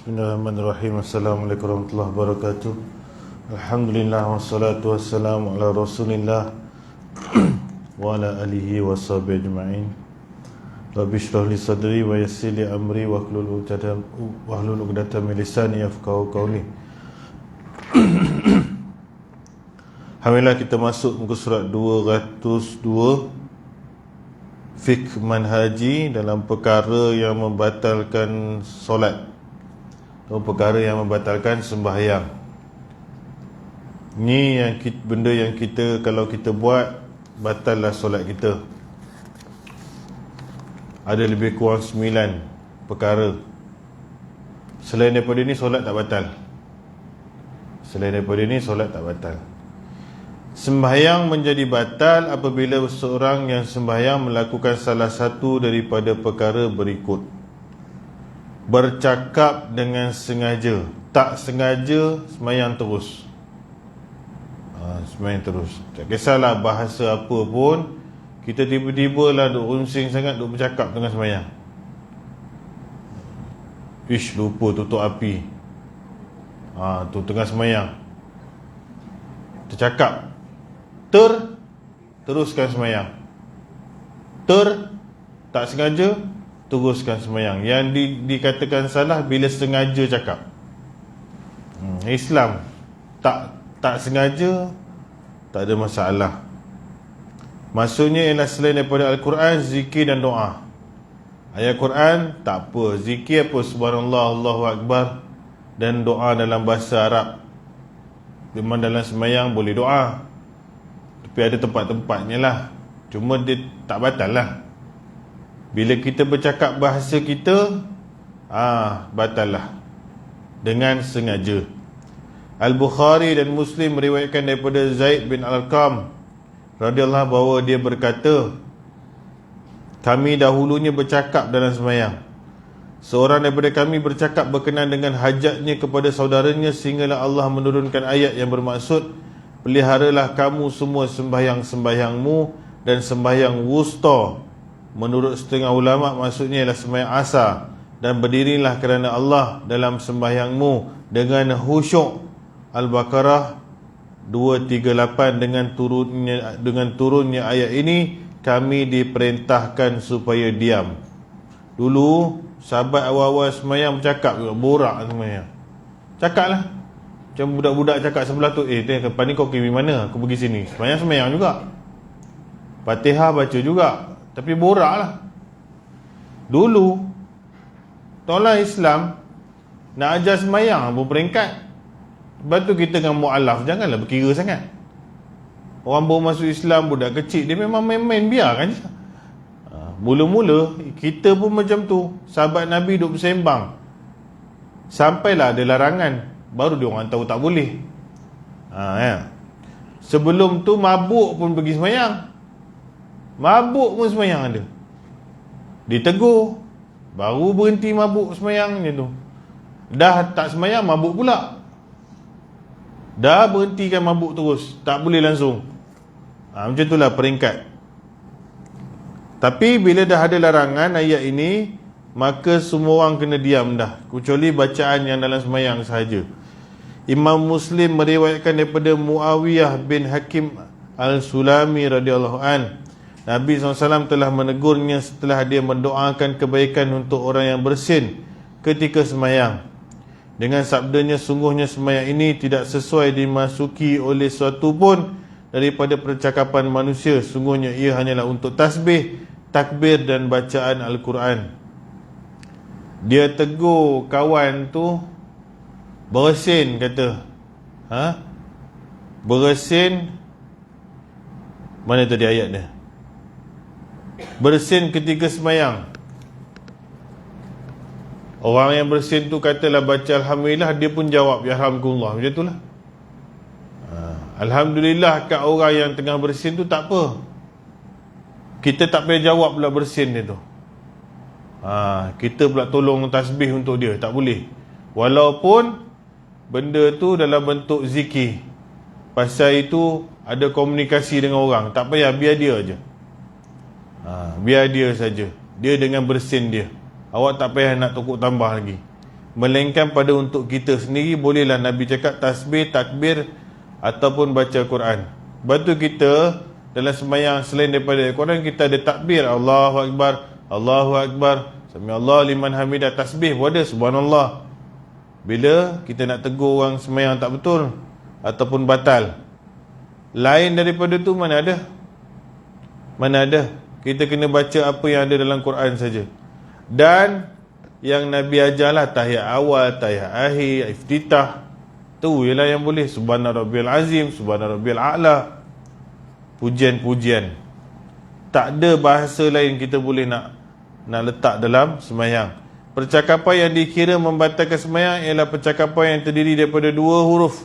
Bismillahirrahmanirrahim. Assalamualaikum warahmatullahi wabarakatuh. Alhamdulillah wassalatu wassalamu ala Rasulillah wa ala alihi wa sahbihi ajma'in. Rabbi shrah li sadri wa yassir li amri wa hlul 'uqdatam min lisani yafqahu qawli. Alhamdulillah, kita masuk muka surat 202, Fiqh Manhaji, dalam perkara yang membatalkan solat atau perkara yang membatalkan sembahyang. Ni yang benda yang kita, kalau kita buat, batallah solat kita. Ada lebih kurang 9 perkara. Selain daripada ni, solat tak batal. Selain daripada ni, solat tak batal. Sembahyang menjadi batal apabila seorang yang sembahyang melakukan salah satu daripada perkara berikut: bercakap dengan sengaja, tak sengaja sembahyang terus. Sembahyang terus, tak kisahlah bahasa apa pun, kita tiba-tiba lah duk runsing sangat, duk bercakap tengah sembahyang. Lupa tutup api, tu tengah sembahyang tercakap, teruskan sembahyang. Tak sengaja, teruskan sembahyang. Yang dikatakan salah bila sengaja cakap. Islam tak sengaja, tak ada masalah. Maksudnya ialah selain daripada Al-Quran, zikir dan doa. Ayat Quran tak apa, zikir apa, subhanallah, Allahu Akbar, dan doa dalam bahasa Arab. Memang dalam sembahyang boleh doa, tapi ada tempat-tempatnya lah. Cuma dia tak batal lah. Bila kita bercakap bahasa kita, batal lah dengan sengaja. Al-Bukhari dan Muslim meriwayatkan daripada Zaid bin Al-Qam radhiyallahu bahawa dia berkata, kami dahulunya bercakap dalam sembahyang. Seorang daripada kami bercakap berkenaan dengan hajatnya kepada saudaranya, sehinggalah Allah menurunkan ayat yang bermaksud, peliharalah kamu semua sembahyang-sembahyangmu dan sembahyang wusta. Menurut setengah ulama, maksudnya ialah sembahyang asar. Dan berdirilah kerana Allah dalam sembahyangmu dengan khusyuk. Al-Baqarah 238. Dengan turunnya ayat ini, kami diperintahkan supaya diam. Dulu sahabat awal-awal sembahyang bercakap, borak sembahyang. Cakap lah, macam budak-budak cakap sebelah tu, lepas ni kau pergi mana? Aku pergi sini. Sembahyang juga, Fatihah baca juga, tapi borak lah. Dulu tolak Islam nak ajar sembahyang berperingkat. Lepas tu kita dengan mu'alaf, janganlah berkira sangat. Orang baru masuk Islam, budak kecil, dia memang main-main, biarkan je. Mula-mula kita pun macam tu. Sahabat Nabi duk bersembang, sampailah ada larangan, baru dia orang tahu tak boleh. Sebelum tu mabuk pun pergi sembahyang. Mabuk pun sembahyang ada, ditegur, baru berhenti mabuk sembahyang macam tu. Dah tak sembahyang, mabuk pula. Dah berhentikan mabuk terus, tak boleh langsung. Macam itulah peringkat. Tapi bila dah ada larangan ayat ini, maka semua orang kena diam dah, kecuali bacaan yang dalam sembahyang sahaja. Imam Muslim meriwayatkan daripada Muawiyah bin Hakim Al-Sulami radhiyallahu an, Nabi SAW telah menegurnya setelah dia mendoakan kebaikan untuk orang yang bersin ketika sembahyang, dengan sabdanya, sungguhnya sembahyang ini tidak sesuai dimasuki oleh suatu pun daripada percakapan manusia. Sungguhnya ia hanyalah untuk tasbih, takbir dan bacaan Al-Quran. Dia tegur kawan tu bersin, kata, bersin, mana tadi ayat dia? Bersin ketika sembahyang. Orang yang bersin tu katalah baca Alhamdulillah, dia pun jawab Yarhamkumullah, macam itulah. Alhamdulillah kat orang yang tengah bersin tu tak apa, kita tak payah jawab pula bersin dia tu. Kita pula tolong tasbih untuk dia, tak boleh. Walaupun benda tu dalam bentuk zikir, pasal itu ada komunikasi dengan orang, tak payah, biar dia aja. Biar dia saja, dia dengan bersin dia. Awak tak payah nak tokok tambah lagi. melainkan pada untuk kita sendiri. Bolehlah Nabi cakap tasbih, takbir ataupun baca Quran. Lepas tu kita dalam sembahyang selain daripada Quran, kita ada takbir, Allahu Akbar, Allahu Akbar, Sami Allah liman hamidah, tasbih pun ada, subhanallah. Bila kita nak tegur orang sembahyang tak betul ataupun batal, lain daripada tu mana ada? Mana ada? Kita kena baca apa yang ada dalam Quran saja. Dan yang Nabi ajarlah tahiyat awal, tahiyat akhir, iftitah. Tu ialah yang boleh. Subhana Rabbil Azim, Subhana Rabbil A'la. Pujian-pujian. Tak ada bahasa lain kita boleh nak letak dalam sembahyang. Percakapan yang dikira membatalkan sembahyang ialah percakapan yang terdiri daripada 2 huruf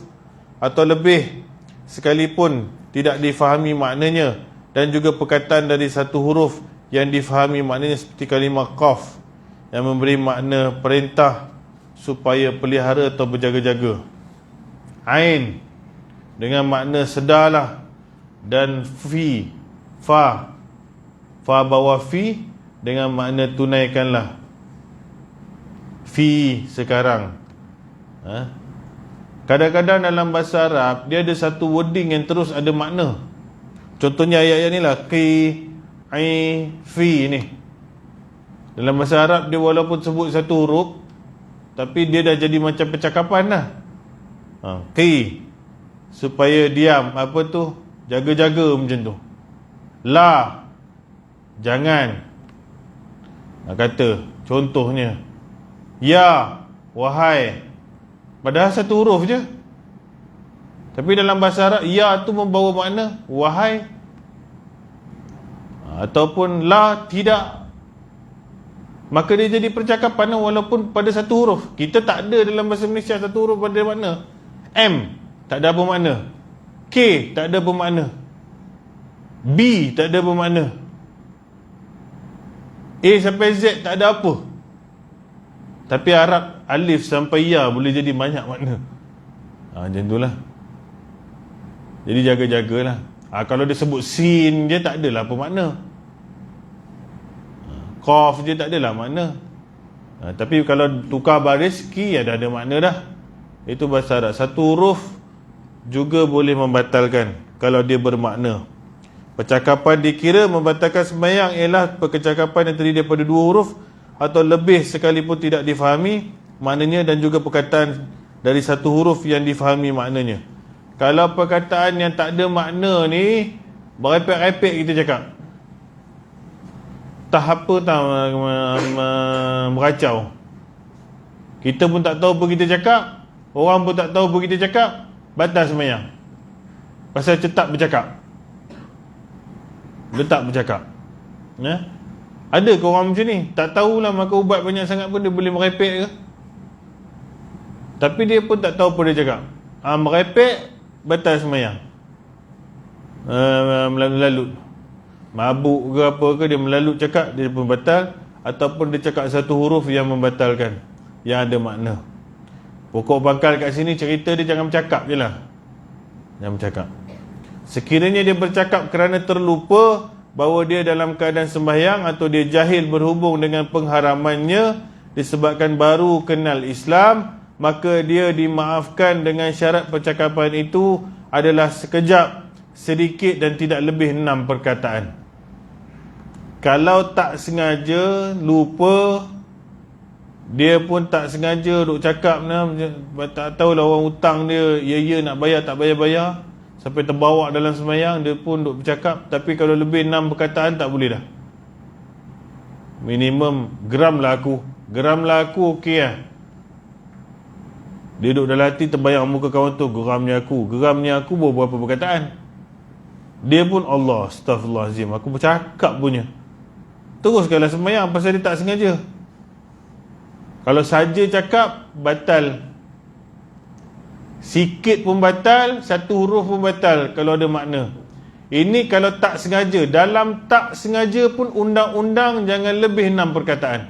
atau lebih sekalipun tidak difahami maknanya, dan juga perkataan dari 1 huruf yang difahami maknanya, seperti kalimah qaf yang memberi makna perintah supaya pelihara atau berjaga-jaga. Ain dengan makna sedarlah, dan fa bawah fi dengan makna tunaikanlah. Fi sekarang. Kadang-kadang dalam bahasa Arab dia ada satu wording yang terus ada makna. Contohnya ayat-ayat ni lah, ki, ai, fi ni. Dalam bahasa Arab dia walaupun sebut satu huruf, tapi dia dah jadi macam percakapan lah. Ki, supaya diam, apa tu, jaga-jaga macam tu. La, jangan. Kata, contohnya, ya, wahai. Padahal satu huruf je. Tapi dalam bahasa Arab, ya tu membawa makna wahai, ataupun la, tidak. Maka dia jadi percakapan walaupun pada satu huruf. Kita tak ada dalam bahasa Malaysia satu huruf pada makna. M tak ada bermakna, K tak ada bermakna, B tak ada bermakna, A sampai Z tak ada apa. Tapi Arab alif sampai ya boleh jadi banyak makna. Macam itulah. Jadi jaga-jagalah. Kalau dia sebut sin je tak adalah apa makna. Qaf je tak adalah makna. Tapi kalau tukar baris, ki ada makna dah. Itu bahasa Arab. Satu huruf juga boleh membatalkan kalau dia bermakna. Percakapan dikira membatalkan sembahyang ialah percakapan yang terdiri daripada 2 huruf atau lebih sekalipun tidak difahami maknanya, dan juga perkataan dari 1 huruf yang difahami maknanya. Kalau perkataan yang tak ada makna ni, berepek-repek kita cakap, tak apa tak meracau. Kita pun tak tahu apa kita cakap, orang pun tak tahu apa kita cakap, batal sembahyang. Pasal cetak bercakap, letak bercakap. Ada ke orang macam ni? Tak tahulah makan ubat banyak sangat pun dia boleh merepek ke? Tapi dia pun tak tahu apa dia cakap. Merepek, batal sembahyang. Melalut. Mabuk ke apa ke, dia melalut cakap, dia pun batal. Ataupun dia cakap satu huruf yang membatalkan, yang ada makna. Pokok pangkal kat sini cerita dia jangan bercakap je lah. Jangan bercakap. Sekiranya dia bercakap kerana terlupa bahawa dia dalam keadaan sembahyang, atau dia jahil berhubung dengan pengharamannya disebabkan baru kenal Islam, maka dia dimaafkan dengan syarat percakapan itu adalah sekejap, sedikit dan tidak lebih 6 perkataan. Kalau tak sengaja, lupa, dia pun tak sengaja duk cakap, tak tahulah orang hutang dia, ya nak bayar tak bayar-bayar, sampai terbawa dalam sembahyang, dia pun duk bercakap. Tapi kalau lebih 6 perkataan tak boleh dah. Minimum geram lah aku okey lah. Dia duduk dalam hati terbayang muka kawan tu, geramnya aku berapa perkataan. Dia pun Allah, astaghfirullahalazim, aku bercakap punya. Teruskanlah sembahyang pasal dia tak sengaja. Kalau saja cakap, batal. Sikit pun batal, satu huruf pun batal kalau ada makna. Ini kalau tak sengaja. Dalam tak sengaja pun undang-undang jangan lebih 6 perkataan.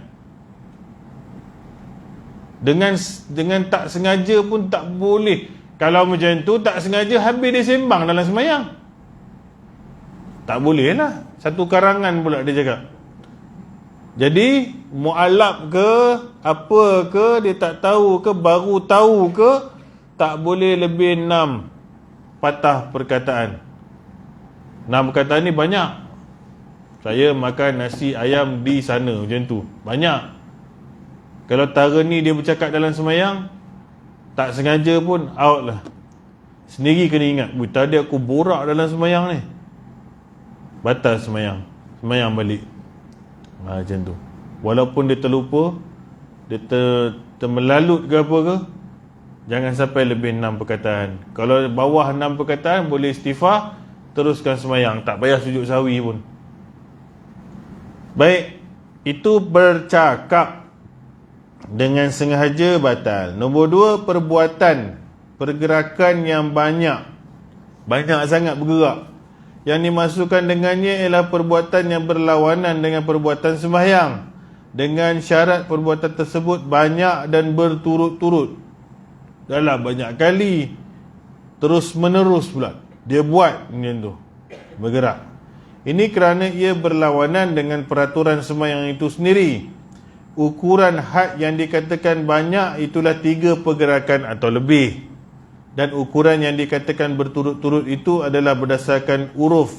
Dengan tak sengaja pun tak boleh. Kalau macam tu tak sengaja habis dia sembang dalam sembahyang. Tak boleh lah. Satu karangan pula dia cakap. Jadi mu'allab ke apa ke, dia tak tahu ke, baru tahu ke, tak boleh lebih 6 patah perkataan. 6 perkataan ni banyak. Saya makan nasi ayam di sana, macam tu, banyak. Kalau tara ni dia bercakap dalam semayang, tak sengaja pun out lah. Sendiri kena ingat, tadi aku borak dalam semayang ni, batal semayang, semayang balik. Macam tu. Walaupun dia terlupa, dia termelalut ke apa ke, jangan sampai lebih 6 perkataan. Kalau bawah 6 perkataan, boleh istighfar, teruskan semayang, tak payah sujud sahwi pun. Baik, itu bercakap dengan sengaja batal. Nombor 2, perbuatan, pergerakan yang banyak sangat bergerak. Yang dimasukkan dengannya ialah perbuatan yang berlawanan dengan perbuatan sembahyang, dengan syarat perbuatan tersebut banyak dan berturut-turut. Dalam banyak kali, terus menerus pula dia buat macam tu, bergerak. Ini kerana ia berlawanan dengan peraturan sembahyang itu sendiri. Ukuran had yang dikatakan banyak itulah 3 pergerakan atau lebih. Dan ukuran yang dikatakan berturut-turut itu adalah berdasarkan uruf,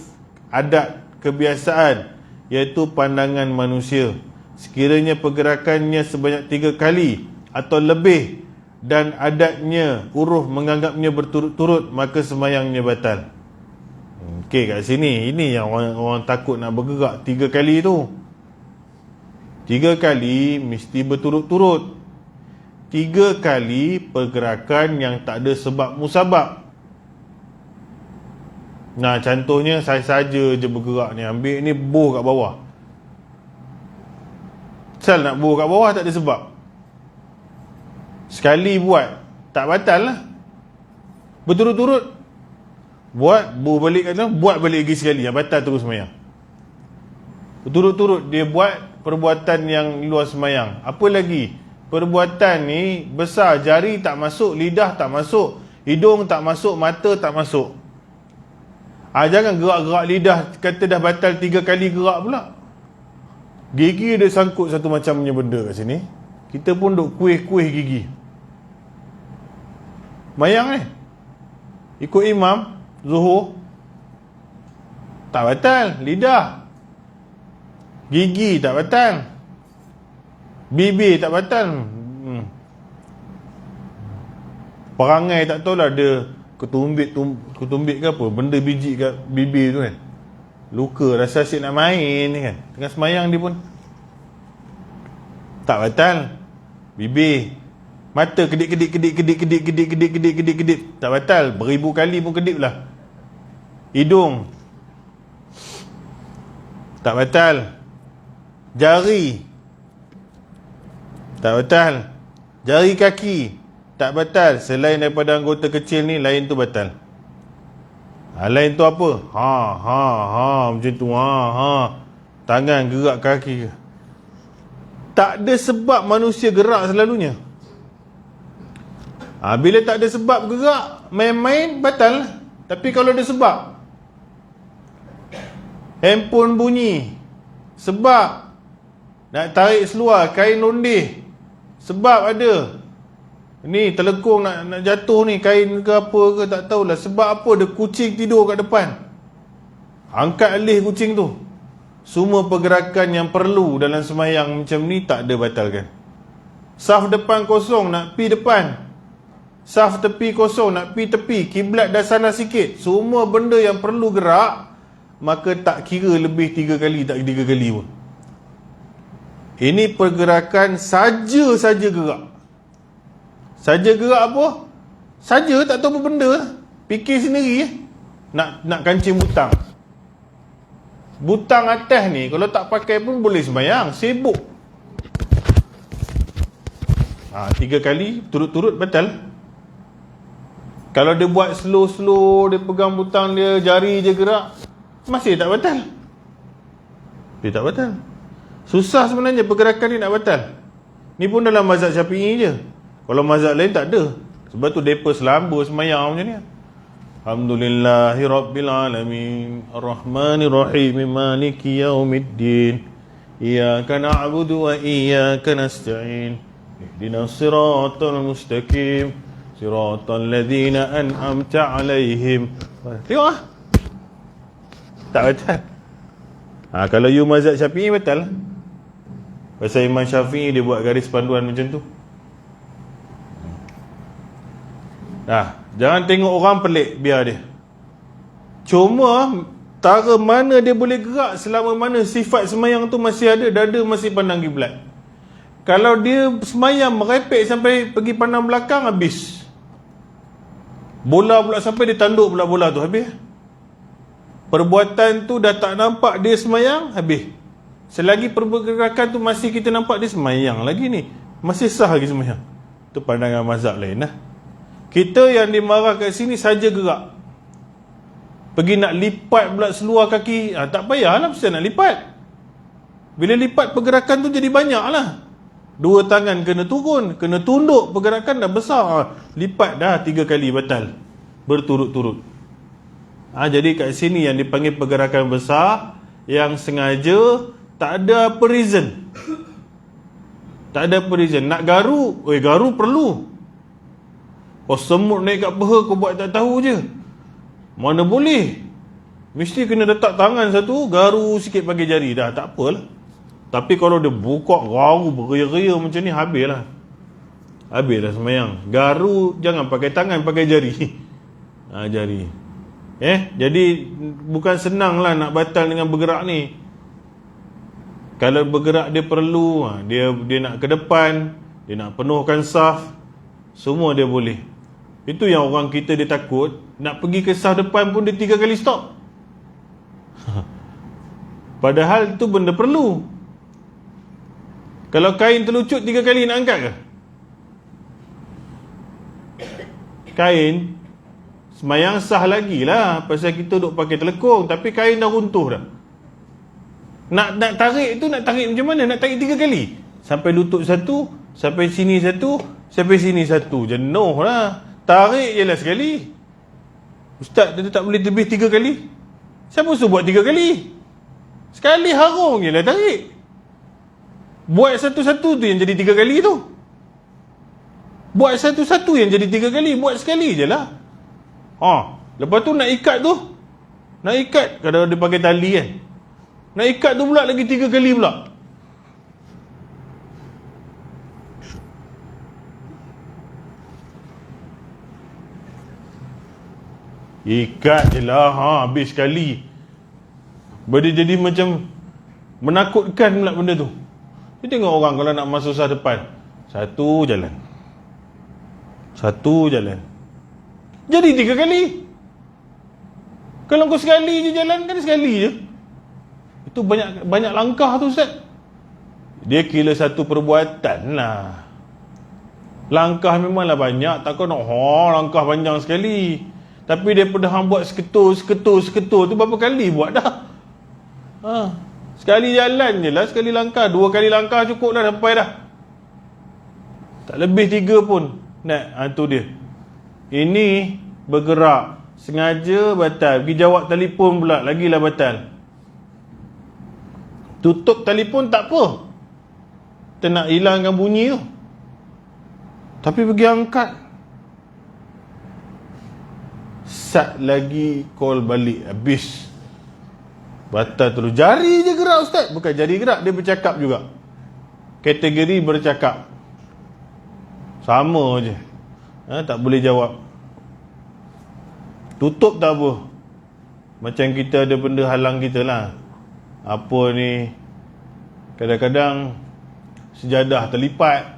adat, kebiasaan, iaitu pandangan manusia. Sekiranya pergerakannya sebanyak 3 kali atau lebih dan adatnya, uruf menganggapnya berturut-turut, maka sembahyangnya batal. Okey, kat sini ini yang orang takut nak bergerak 3 kali tu. 3 kali mesti berturut-turut. 3 kali pergerakan yang tak ada sebab musabab. Nah, contohnya saya saja je bergerak ni, ambil ni boh kat bawah. Sal nak boh kat bawah tak ada sebab. Sekali buat, tak batal lah. Berturut-turut buat, boh balik kat sana, buat balik lagi sekali, yang batal terus semayang. Berturut-turut dia buat perbuatan yang luar semayang. Apa lagi? Perbuatan ni besar, jari tak masuk, lidah tak masuk, hidung tak masuk, mata tak masuk. Jangan gerak-gerak lidah, kata dah batal 3 kali gerak pula. Gigi dia sangkut satu macamnya benda kat sini, kita pun duk kuih-kuih gigi. Mayang ni ikut imam Zuhur, tak batal. Lidah, gigi tak batal, bibir tak batal. Perangai tak tahulah dia ketumbit ke apa, benda biji kat bibir tu kan, luka, rasa asyik nak main ni kan, tengah semayang dia pun tak batal. Bibir, mata kedip, tak batal, beribu kali pun kedip lah. Hidung tak batal. Jari tak batal. Jari kaki tak batal. Selain daripada anggota kecil ni, lain tu batal. Lain tu apa? Macam tu. Tangan gerak, kaki. Tak ada sebab manusia gerak selalunya. Bila tak ada sebab gerak, main-main, batal. Tapi kalau ada sebab, handphone bunyi, sebab nak tarik seluar kain londeh, sebab ada, ni telekung nak jatuh ni, kain ke apa ke tak tahulah, sebab apa, ada kucing tidur kat depan, angkat alih kucing tu. Semua pergerakan yang perlu dalam sembahyang macam ni tak ada batalkan. Saf depan kosong, nak pi depan. Saf tepi kosong, nak pi tepi. Kiblat dah sana sikit. Semua benda yang perlu gerak, maka tak kira lebih 3 kali, tak 3 kali pun. Ini pergerakan saja gerak. Saja gerak apa? Saja, tak tahu apa benda. Fikir sendiri. Nak kancing butang. Butang atas ni kalau tak pakai pun boleh sembahyang, sibuk. 3 kali turut-turut batal. Kalau dia buat slow-slow, dia pegang butang dia, jari je gerak, masih tak batal. Dia tak batal. Susah sebenarnya pergerakan ni nak batal. Ni pun dalam mazhab Syafi'i je. Kalau mazhab lain tak ada. Sebab tu mereka selamba sembahyang macam ni. Alhamdulillahirabbil alamin, arrahmanirrahim, maliki yaumiddin, Iyyaka na'budu wa iyyaka nasta'in. Ihdinas siratal mustaqim. Siratal ladzina an'amta 'alaihim. Tengok ah. Tak betul. Kalau you mazhab Syafi'i betul. Pasal Imam Syafi'i dia buat garis panduan macam tu. Jangan tengok orang pelik, biar dia. Cuma tara mana dia boleh gerak selama mana sifat semayang tu masih ada, dada masih pandang kiblat. Kalau dia semayang merepek sampai pergi pandang belakang, habis. Bola pula sampai dia tanduk pula bola tu, habis. Perbuatan tu dah tak nampak dia semayang, habis. Selagi pergerakan tu masih kita nampak dia semayang lagi ni, masih sah lagi semayang. Tu pandangan mazhab lain lah. Kita yang dimarah kat sini saja gerak. Pergi nak lipat pula seluar kaki, tak payahlah pasal nak lipat. Bila lipat pergerakan tu jadi banyak lah. Dua tangan kena turun, kena tunduk, pergerakan dah besar. Lipat dah 3 kali batal berturut-turut. Jadi kat sini yang dipanggil pergerakan besar, yang sengaja, tak ada apa reason. Tak ada apa reason. Nak garu, garu perlu. Kau semut naik kat peha, kau buat tak tahu je. Mana boleh. Mesti kena letak tangan satu, garu sikit pakai jari. Dah tak apalah. Tapi kalau dia buka garu beria-ria macam ni, habislah. Habislah semayang. Garu jangan pakai tangan, pakai jari. Jari. Jadi bukan senang lah nak batal dengan bergerak ni. Kalau bergerak dia perlu, dia nak ke depan, dia nak penuhkan saf, semua dia boleh. Itu yang orang kita dia takut, nak pergi ke saf depan pun dia 3 kali stop. Padahal itu benda perlu. Kalau kain terlucut 3 kali nak angkat ke? Kain semayang sah lagi lah, pasal kita duk pakai telekung, tapi kain dah runtuh dah. Nak tarik tu, nak tarik macam mana? Nak tarik 3 kali. Sampai lutut satu, sampai sini satu, sampai sini satu. Jenuh lah. Tarik je lah sekali. Ustaz, dia tak boleh lebih 3 kali. Siapa suruh buat 3 kali? Sekali harung je lah tarik. Buat satu-satu tu yang jadi 3 kali tu. Buat satu-satu yang jadi 3 kali. Buat sekali je lah. Lepas tu nak ikat tu. Nak ikat, kalau dia pakai tali kan. Nak ikat tu pula lagi 3 kali pula. Ikat je lah, habis sekali. Dia jadi macam menakutkan pula benda tu. Dia tengok orang kalau nak masuk sah depan, satu jalan, jadi 3 kali. Kalau kau sekali je jalan, kan sekali je. Itu banyak langkah tu Ustaz. Dia kira satu perbuatan lah. Langkah memanglah banyak, takkan nak langkah panjang sekali. Tapi daripada hang buat seketul tu berapa kali buat dah. Sekali jalan je lah, sekali langkah, 2 kali langkah cukup dah sampai dah. Tak lebih 3 pun. Tu dia. Ini bergerak, sengaja batal. Pergi jawab telefon pula, lagilah batal. Tutup telefon tak apa, kita nak hilangkan bunyi tu. Tapi pergi angkat, sat lagi call balik, habis. Batal terus. Jari je gerak Ustaz. Bukan jari gerak, dia bercakap juga. Kategori bercakap. Sama je. Tak boleh jawab. Tutup tak apa. Macam kita ada benda halang kita lah. Apa ni, kadang-kadang sejadah terlipat,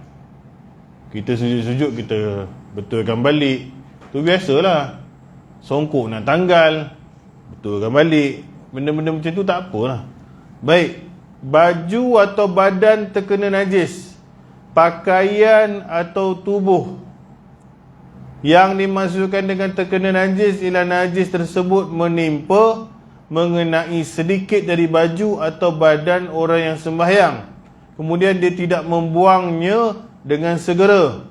kita sujud-sujud, kita betulkan balik. Tu biasalah. Songkok nak tanggal, betulkan balik. Benda-benda macam tu tak apalah. Baik, baju atau badan terkena najis, pakaian atau tubuh yang dimaksudkan dengan terkena najis ialah najis tersebut menimpa, mengenai sedikit dari baju atau badan orang yang sembahyang, kemudian dia tidak membuangnya dengan segera.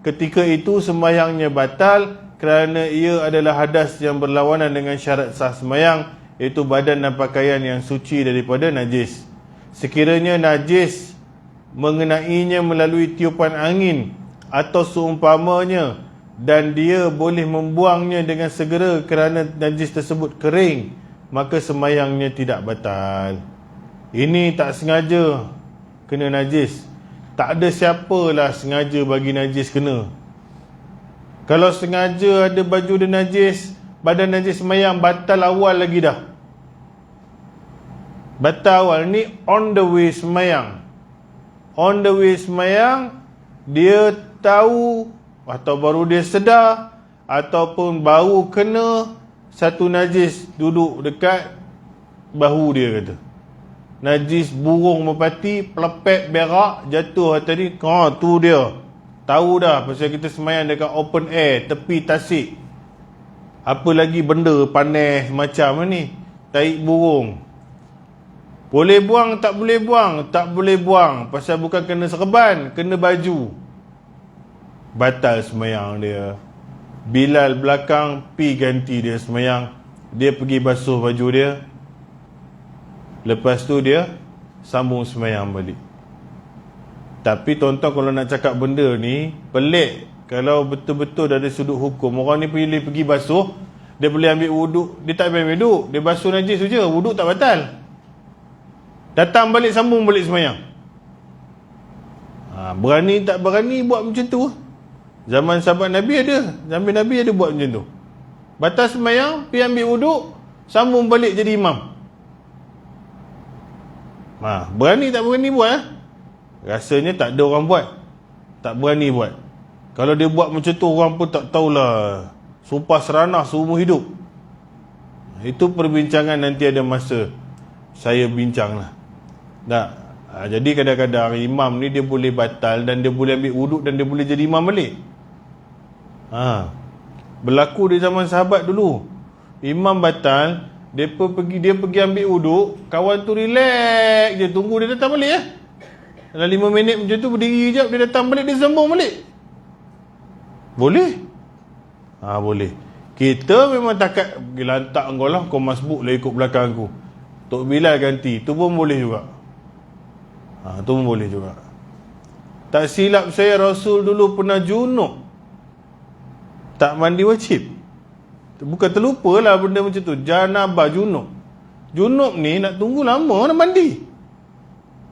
Ketika itu sembahyangnya batal kerana ia adalah hadas yang berlawanan dengan syarat sah sembahyang, iaitu badan dan pakaian yang suci daripada najis. Sekiranya najis mengenainya melalui tiupan angin atau seumpamanya, dan dia boleh membuangnya dengan segera kerana najis tersebut kering, maka semayangnya tidak batal. Ini tak sengaja kena najis. Tak ada siapalah sengaja bagi najis kena. Kalau sengaja ada baju dia najis, badan najis semayang, batal awal lagi dah. Batal awal. Ni on the way semayang. On the way semayang, dia tahu atau baru dia sedar ataupun baru kena satu najis duduk dekat bahu dia kata. Najis burung merpati, pelepet berak, jatuh tadi. Tu dia. Tahu dah pasal kita semayang dekat open air, tepi tasik. Apa lagi benda panas macam ni? Taik burung. Boleh buang, tak boleh buang? Tak boleh buang. Pasal bukan kena serban, kena baju. Batal semayang dia. Bilal belakang, pi ganti dia semayang. Dia pergi basuh baju dia. Lepas tu dia sambung semayang balik. Tapi tuan-tuan, kalau nak cakap benda ni pelik. Kalau betul-betul dari sudut hukum, orang ni pergi basuh, dia boleh ambil wuduk. Dia tak ambil wuduk, dia basuh najis tu je, wuduk tak batal. Datang balik, sambung balik semayang. Berani tak berani buat macam tu? Zaman sahabat Nabi ada, zaman Nabi ada buat macam tu. Batas semayang, pergi ambil wuduk, sambung balik jadi imam. Berani tak berani buat? Rasanya tak ada orang buat. Tak berani buat. Kalau dia buat macam tu, orang pun tak tahulah. Sumpah seranah seumur hidup. Itu perbincangan nanti ada masa saya bincang lah. Jadi kadang-kadang imam ni dia boleh batal dan dia boleh ambil wuduk dan dia boleh jadi imam balik. Berlaku di zaman sahabat dulu. Imam batal, dia pergi ambil wuduk, kawan tu relax je, tunggu dia datang balik. Dalam 5 minit macam tu, berdiri sekejap, dia datang balik, dia sambung balik. Boleh? Boleh. Kita memang takat pergi lantak kau lah, kau masbuk lah ikut belakang aku. Tok Bilal ganti, tu pun boleh juga. Tu pun boleh juga. Tak silap saya, Rasul dulu pernah junub, tak mandi wajib. Bukan terlupa lah benda macam tu. Janabah, junub. Junub ni nak tunggu lama nak mandi.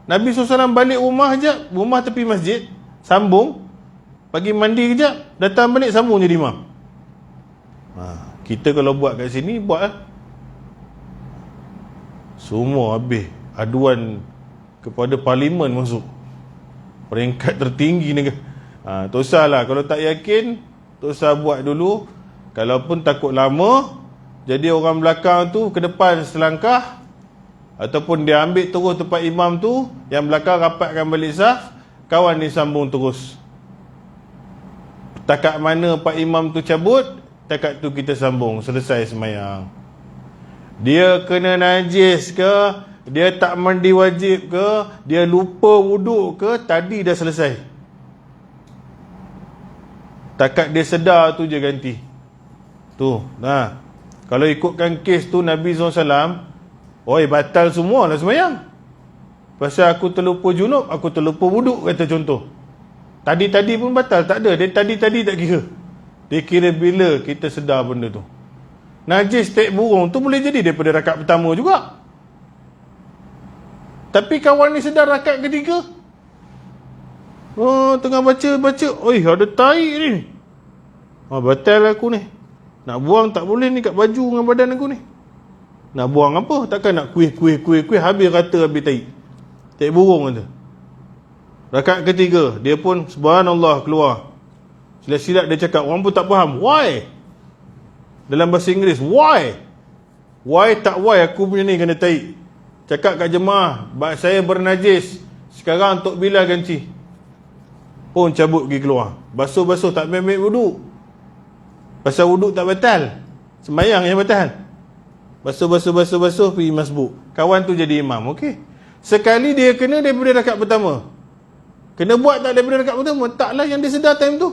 Nabi SAW balik rumah sekejap, rumah tepi masjid, sambung, pergi mandi kejap, datang balik, sambung jadi imam. Kita kalau buat kat sini, buat lah. Semua habis. Aduan kepada parlimen masuk. Peringkat tertinggi negara. Tak usah lah. Kalau tak yakin, tak usah buat dulu. Kalaupun takut lama, jadi orang belakang tu ke depan selangkah, ataupun dia ambil terus tempat imam tu, yang belakang rapatkan balik saf, kawan ni sambung terus. Takat mana pak imam tu cabut, takat tu kita sambung, selesai semayang. Dia kena najis ke, dia tak mandi wajib ke, dia lupa wuduk ke, tadi dah selesai. Takat dia sedar tu je ganti. Tu, kalau ikutkan kes tu Nabi SAW, batal semua lah semayang. Pasal aku terlupa junub, aku terlupa wuduk, kata contoh. Tadi-tadi pun batal, tak ada. Dia tadi-tadi tak kira. Dia kira bila kita sedar benda tu. Najis tek burung tu boleh jadi daripada rakaat pertama juga. Tapi kawan ni sedar rakaat ketiga. Tengah baca, ada taik ni. Batal aku ni. Nak buang tak boleh ni kat baju dengan badan aku ni. Nak buang apa? Takkan nak kuih, habis rata, habis taik. Taik burung kata. Rakaat ketiga, dia pun subhanallah keluar. Silap-silap dia cakap, orang pun tak faham. Why? Dalam bahasa Inggeris, why? Why tak why aku punya ni kena taik. Cakap kat jemaah, saya bernajis. Sekarang Tok Bilal ganti. Pun cabut pergi keluar. Basuh-basuh tak ambil wuduk. Pasal wuduk tak batal. Sembayang yang batal. Basuh, pergi masbuk. Kawan tu jadi imam, okey. Sekali dia kena daripada rakaat pertama. Kena buat tak daripada rakaat pertama? Taklah yang dia sedar time tu.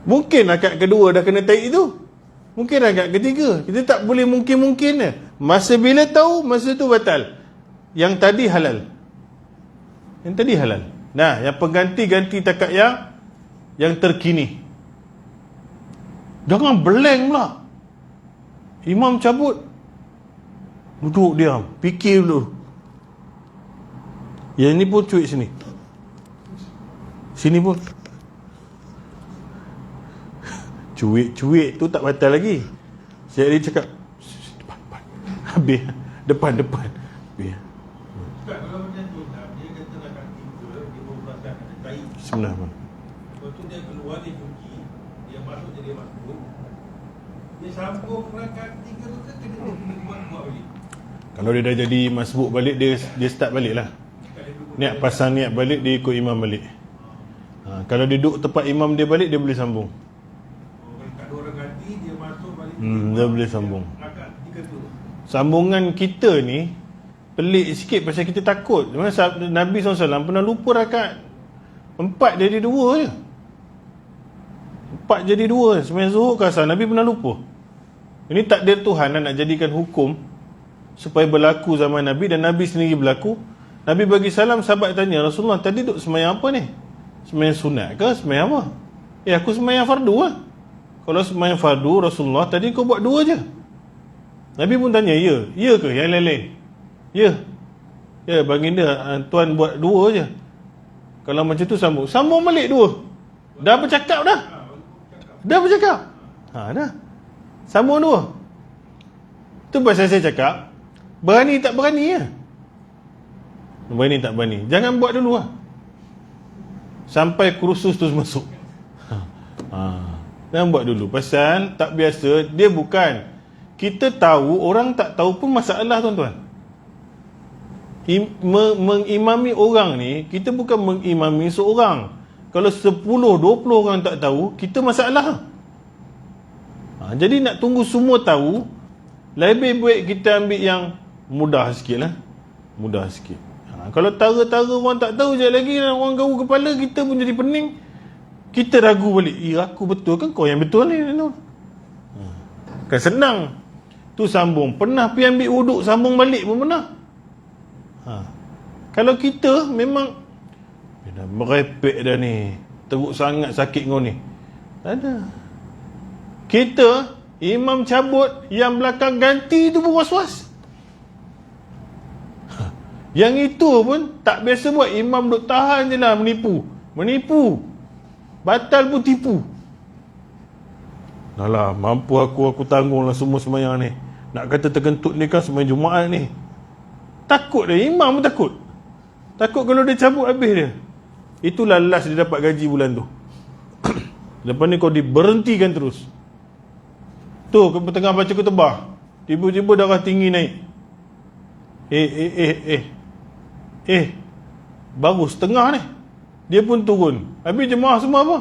Mungkin rakaat kedua dah kena taik itu. Mungkin rakaat ketiga. Kita tak boleh mungkin-mungkin. Masa bila tahu, masa tu batal. Yang tadi halal. Yang tadi halal. Nah, yang pengganti-ganti takat yang terkini. Jangan blank pula. Imam cabut, duduk diam, fikir dulu. Yang ni pun cuik sini. Sini pun. Cuik-cuik tu tak batal lagi. Saya dia cakap, depan. Habis. Depan. Habis. Kalau macam tu, dia kata rakaat 3, dia berubahkan ada taib. Bismillah. Lepas tu dia keluar, dia cuci, dia masuk jadi masbuk. Dia sambung rakaat 3 tu kan kena buat balik. Kalau dia dah jadi masbuk balik, dia start balik lah. Niat pasang niat balik, dia ikut imam balik. Kalau dia duduk tempat imam dia balik, dia boleh sambung. Kalau tak ada orang ganti, dia masuk balik. Dia boleh sambung. Rakaat 3 tu. Sambungan kita ni pelik sikit pasal kita takut. Nabi SAW pernah lupa rakaat 4 jadi 2 je. 4 jadi 2. Sembahyang zuhur ke asar, Nabi pernah lupa. Ini takdir Tuhan nak jadikan hukum supaya berlaku zaman Nabi, dan Nabi sendiri berlaku. Nabi bagi salam, sahabat tanya, Rasulullah tadi duk sembahyang apa ni? Sembahyang sunat ke? Sembahyang apa? Aku sembahyang fardu lah. Kalau sembahyang fardu, Rasulullah tadi kau buat 2 je. Nabi pun tanya, ya ke yang lain-lain? Ya baginda, tuan buat 2 je. Kalau macam tu sambung balik 2. Dah bercakap dah. Dah. Sambung 2. Tu pasal saya cakap, berani tak berani ya? Berani tak berani, jangan buat dulu lah. Sampai kursus tu masuk. Jangan buat dulu. Pasal tak biasa. Dia bukan, kita tahu, orang tak tahu pun masalah tuan-tuan. Mengimami orang ni, kita bukan mengimami seorang. Kalau 10-20 orang tak tahu, kita masalah. Jadi nak tunggu semua tahu, lebih baik kita ambil yang mudah sikit lah. Mudah sikit. Kalau tara-tara orang tak tahu, sekejap lagi orang gaul kepala, kita pun jadi pening. Kita ragu balik, aku betul kan, kau yang betul ni. Kan senang. Tu sambung. Pernah pergi ambil wuduk, sambung balik pun pernah. Kalau kita memang dah merepek dah ni, teruk sangat sakit kau ni, tak ada. Kita, imam cabut, yang belakang ganti tu pun was-was. Yang itu pun tak biasa buat. Imam duk tahan je lah, menipu. Batal pun tipu. Alah, mampu aku tanggung lah semua sembahyang ni. Nak kata terkentut ni kan sembahyang Jumaat ni. Takut dia, imam pun takut. Takut kalau dia cabut habis dia. Itulah last dia dapat gaji bulan tu. Lepas ni kau diberhentikan terus. Tu, tengah baca khutbah, tiba-tiba darah tinggi naik. Baru setengah ni, dia pun turun. Habis jemaah semua apa?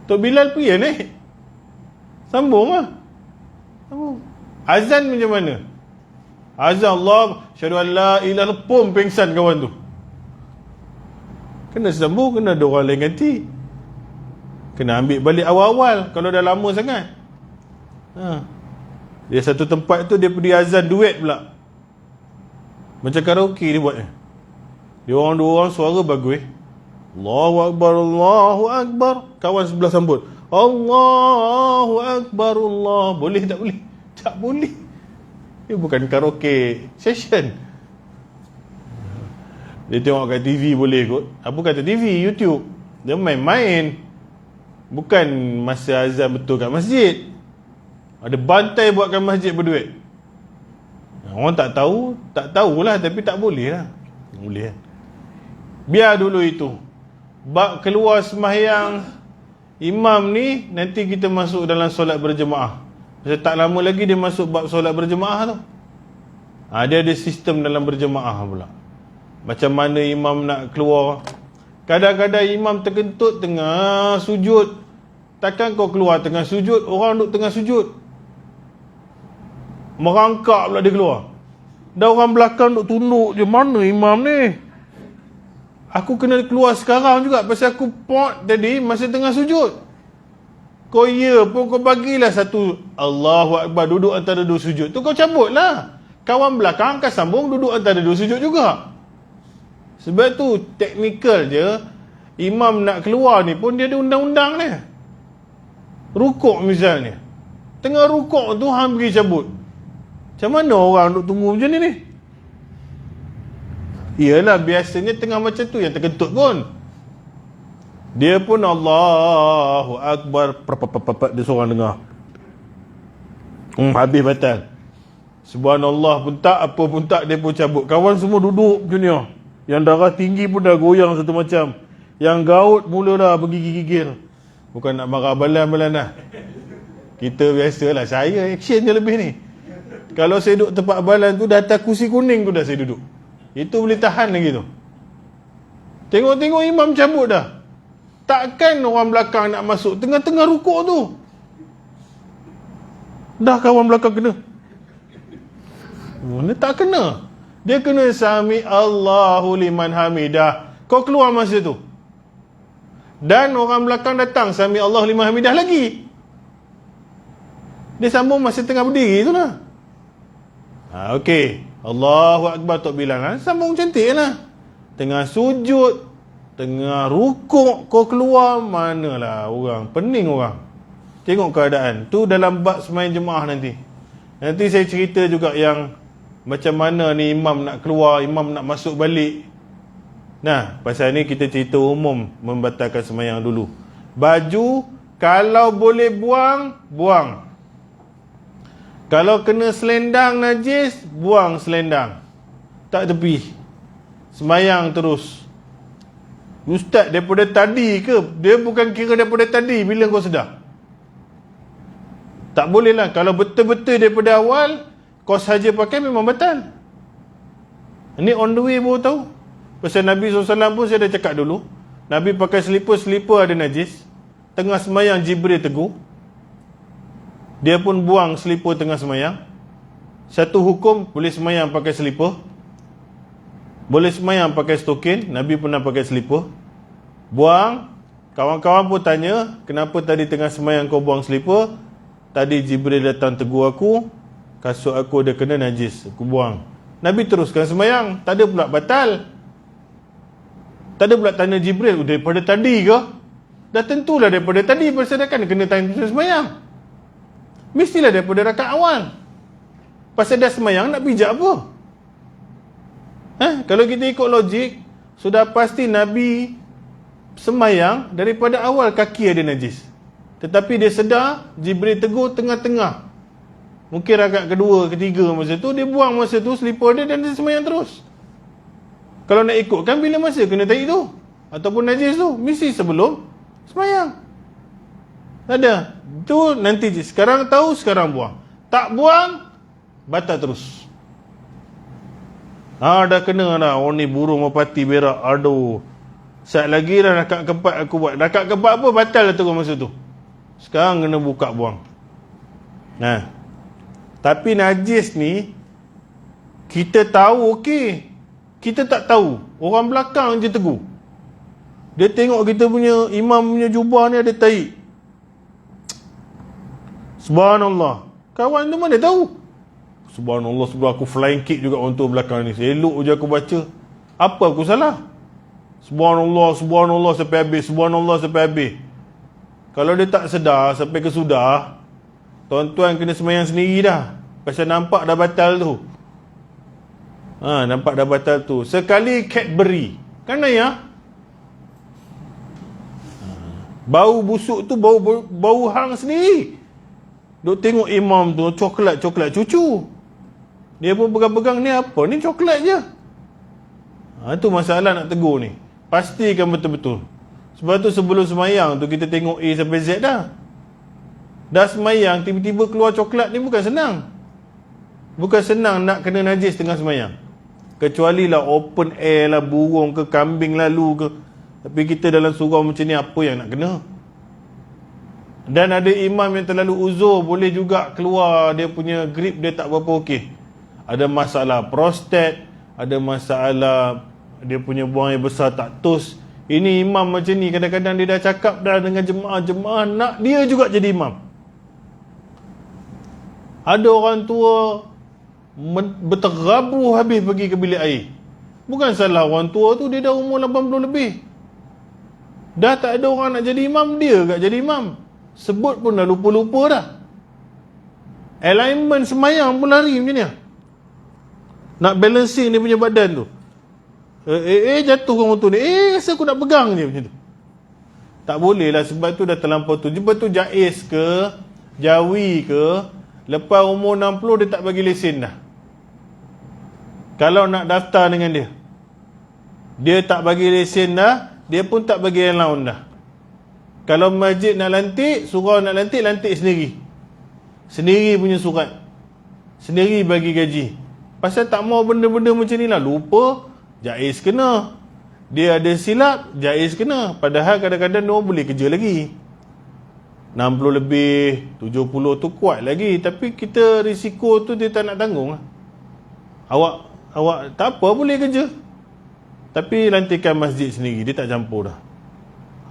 Tok Bilal pergi naik. Sambung lah. Azan macam mana? Azan Allah, syahadu an la ilaha illallah, pun pengsan kawan tu. Kena sambung, kena ada orang lain ganti. Kena ambil balik awal-awal kalau dah lama sangat. Dia satu tempat tu, dia pergi azan duet pula. Macam karaoke dia buat. Dia orang dua orang suara bagus. Allahu Akbar, Allahu Akbar. Kawan sebelah sambut, Allahu Akbar, Allah. Boleh tak boleh? Tak boleh. Dia bukan karaoke session. Dia tengok kat TV boleh kot. Apa kata TV, YouTube. Dia main-main. Bukan masa azan betul kat masjid. Ada bantai buatkan masjid berduit. Orang tak tahulah, tapi tak boleh lah. Boleh. Biar dulu itu. Bab keluar sembahyang imam ni, nanti kita masuk dalam solat berjemaah. Pasal tak lama lagi dia masuk bab solat berjemaah tu. Dia ada sistem dalam berjemaah pula. Macam mana imam nak keluar. Kadang-kadang imam terkentut tengah sujud. Takkan kau keluar tengah sujud, orang duduk tengah sujud, merangkak pula dia keluar. Dah orang belakang duk tunduk je, mana imam ni? Aku kena keluar sekarang juga pasal aku pot tadi masa tengah sujud. Kau ya pun kau bagilah satu Allahu Akbar duduk antara dua sujud tu, kau cabut lah. Kawan belakang akan sambung duduk antara dua sujud juga. Sebab tu teknikal je. Imam nak keluar ni pun dia ada undang-undang ni. Rukuk misalnya, tengah rukuk tu hang pergi cabut. Macam mana orang duk tunggu macam ni? Iyalah biasanya tengah macam tu yang terkentut pun. Dia pun Allahu Akbar, dia seorang dengar. Habis batal. Subhanallah pun tak, apa pun tak, dia pun cabut. Kawan semua duduk macam ni. Yang darah tinggi pun dah goyang satu macam. Yang gaut mula dah bergigil-gigil. Bukan nak marah balan-balan dah. Kita biasalah, saya action je lebih ni. Kalau saya duduk tempat balan tu, dah atas kursi kuning tu dah saya duduk. Itu boleh tahan lagi tu. Tengok-tengok imam cabut dah. Takkan orang belakang nak masuk tengah-tengah rukuk tu. Dah kawan belakang kena. Dia tak kena. Dia kena sami Allahu liman hamidah. Kau keluar masa tu. Dan orang belakang datang sami Allahu liman hamidah lagi. Dia sambung masa tengah berdiri tu lah. Okey. Allahu Akbar Tok bilang. Sambung cantik lah. Tengah sujud, tengah rukuk, kau keluar, manalah orang. Pening orang. Tengok keadaan. Tu dalam bab semain jemaah nanti. Nanti saya cerita juga yang macam mana ni imam nak keluar, imam nak masuk balik. Nah, pasal ni kita cerita umum membatalkan sembahyang dulu. Baju, kalau boleh buang, buang. Kalau kena selendang najis, buang selendang. Tak tepi. Sembahyang terus. Ustaz, daripada tadi ke? Dia bukan kira daripada tadi bila kau sedar. Tak boleh lah. Kalau betul-betul daripada awal, kau sahaja pakai memang batal. Ini on the way baru tahu. Pasal Nabi SAW pun saya dah cakap dulu. Nabi pakai selipar ada najis. Tengah sembahyang Jibril tegur. Dia pun buang selipar tengah sembahyang. Satu hukum, boleh sembahyang pakai selipar. Boleh sembahyang pakai stokin. Nabi pernah pakai selipar. Buang. Kawan-kawan pun tanya, kenapa tadi tengah sembahyang kau buang selipar? Tadi Jibril datang tegur aku, kasut aku ada kena najis, aku buang. Nabi teruskan sembahyang. Tak ada pula batal. Tak ada pula tanya Jibril, daripada tadi ke? Dah tentulah daripada tadi, bersedakan kena tanya sembahyang. Mestilah daripada rakaat awal. Pasal dah sembahyang nak pijak apa? Kalau kita ikut logik, sudah pasti Nabi sembahyang daripada awal kaki ada najis. Tetapi dia sedar, Jibril tegur tengah-tengah. Mungkin rakaat kedua, ketiga masa tu, dia buang masa tu selipar dia dan dia sembahyang terus. Kalau nak ikutkan bila masa kena tarik tu ataupun najis tu, mesti sebelum sembahyang. Tak ada. Tu nanti sekarang tahu, sekarang buang. Tak buang, batal terus. Dah kena dah. Oh ni burung merpati berak. Aduh. Saat lagi dah rakaat keempat aku buat. Rakaat keempat apa? Batal lah terus masa tu. Sekarang kena buka buang. Tapi najis ni, kita tahu okey. Kita tak tahu. Orang belakang je tegur. Dia tengok kita punya imam punya jubah ni ada tahi. Subhanallah. Kawan tu mana tahu? Subhanallah, sebelum aku flying kick juga orang tua belakang ni. Elok je aku baca. Apa aku salah? Subhanallah, subhanallah sampai habis. Subhanallah sampai habis. Kalau dia tak sedar sampai ke sudah, tuan-tuan kena sembahyang sendiri dah. Pasal nampak dah batal tu. Nampak dah batal tu. Sekali Cadbury. Kan ayah? Bau busuk tu bau hang sendiri. Duk tengok imam tu coklat cucu. Dia pun pegang-pegang, ni apa? Ni coklat je. Tu masalah nak tegur ni. Pastikan betul-betul. Sebab tu sebelum semayang tu kita tengok A sampai Z dah. Dah semayang tiba-tiba keluar coklat ni bukan senang. Bukan senang nak kena najis tengah semayang. Kecuali lah open air lah, burung ke kambing lalu ke. Tapi kita dalam surau macam ni, apa yang nak kena? Dan ada imam yang terlalu uzur, boleh juga keluar dia punya grip dia tak berapa okey. Ada masalah prostat, ada masalah dia punya buang air besar tak tos. Ini imam macam ni, kadang-kadang dia dah cakap dah dengan jemaah-jemaah, nak dia juga jadi imam. Ada orang tua berterabu habis pergi ke bilik air. Bukan salah orang tua tu, dia dah umur 80 lebih. Dah tak ada orang nak jadi imam, dia kat jadi imam. Sebut pun dah lupa-lupa dah. Alignment semayang pun lari macam ni. Nak balancing dia punya badan tu. Jatuh orang tu ni. Rasa aku nak pegang je macam tu. Tak boleh lah, sebab tu dah terlampau tu. Sebab tu jaiz ke, jawi ke, lepas umur 60 dia tak bagi lesen dah. Kalau nak daftar dengan dia, dia tak bagi lesen dah, dia pun tak bagi allowance dah. Kalau masjid nak lantik, surau nak lantik, lantik sendiri. Sendiri punya surat. Sendiri bagi gaji. Pasal tak mau benda-benda macam ni lah. Lupa, jaiz kena. Dia ada silap, jaiz kena. Padahal kadang-kadang dia orang boleh kerja lagi. 60 lebih, 70 tu kuat lagi. Tapi kita risiko tu dia tak nak tanggung lah. Awak tak apa, boleh kerja. Tapi lantikan masjid sendiri, dia tak campur dah.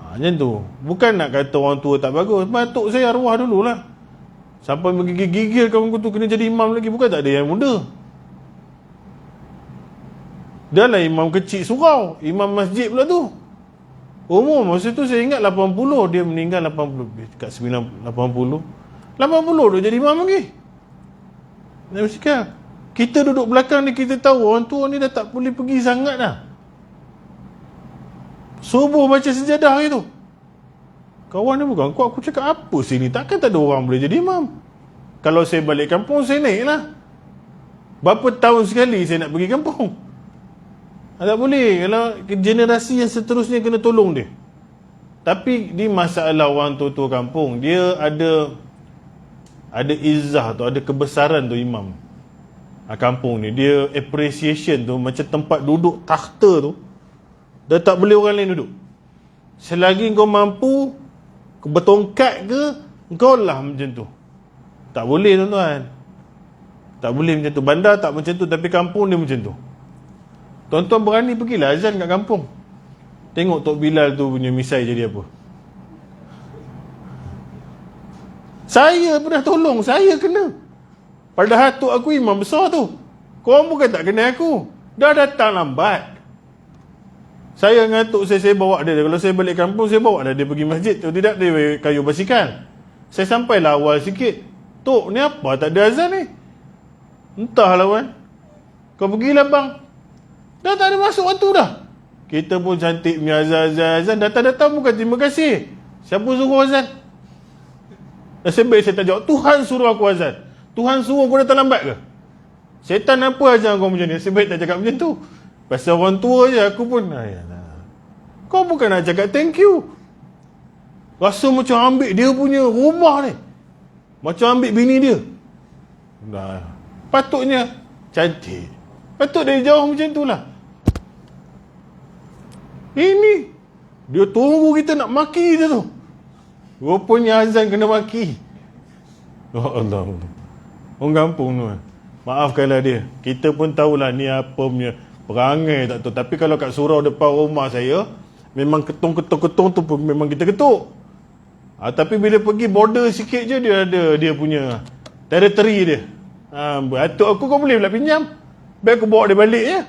Macam tu. Bukan nak kata orang tua tak bagus. Batuk saya arwah dululah. Sampai menggigil-gigil kawan tu kena jadi imam lagi. Bukan tak ada yang muda. Dia lah imam kecil surau, imam masjid pula tu. Umur masa tu saya ingat 80. Dia meninggal 80, kat 80. 80 dia jadi imam lagi. Nak bercakap, kita duduk belakang ni, kita tahu orang tua ni dah tak boleh pergi sangat dah. Subuh baca sejadah hari tu. Kawan dia bukan kuat, aku cakap apa sini, takkan tak ada orang boleh jadi imam. Kalau saya balik kampung, saya naik lah. Berapa tahun sekali saya nak pergi kampung. Tak boleh. Kalau generasi yang seterusnya kena tolong dia. Tapi di masalah orang tua-tua kampung, dia ada izzah tu, ada kebesaran tu imam kampung ni. Dia appreciation tu, macam tempat duduk takhta tu, dah tak boleh orang lain duduk. Selagi kau mampu bertongkat ke, kau lah macam tu. Tak boleh tuan-tuan. Tak boleh macam tu. Bandar tak macam tu, tapi kampung dia macam tu. Tuan-tuan berani pergilah azan kat kampung. Tengok Tok Bilal tu punya misai jadi apa. Saya pernah tolong, saya kena. Padahal tok aku imam besar tu. Korang bukan tak kenal aku. Dah datang lambat. Saya dengan tok saya bawa dia. Kalau saya balik kampung, saya bawa dia pergi masjid. Kalau tidak, dia kayu basikal. Saya sampailah awal sikit. Tok, ni apa? Tak ada azan ni. Entahlah wan. Kau pergilah bang. Dah tak ada masuk waktu dah. Kita pun cantik punya azan. Datang-datang bukan terima kasih. Siapa suruh azan? Nasib baik saya tak jawab. Tuhan suruh aku azan. Tuhan suruh aku datang lambat ke? Setan apa azan kau macam ni? Nasib baik tak cakap macam tu. Pasal orang tua je aku pun. Kau bukan nak cakap thank you. Rasa macam ambil dia punya rumah ni. Macam ambil bini dia. Patutnya cantik. Patut dari jauh macam tu lah. Ini dia tunggu kita nak maki je tu. Rupanya azan kena maki. Oh Allah. Orang kampung tu. Maafkanlah dia. Kita pun tahulah ni apa punya perangai tak tahu. Tapi kalau kat surau depan rumah saya, memang ketung-ketung tu pun memang kita ketuk. Tapi bila pergi border sikit je, dia ada dia punya teritori dia. Atuk aku kau boleh pula pinjam. Biar aku bawa dia balik je.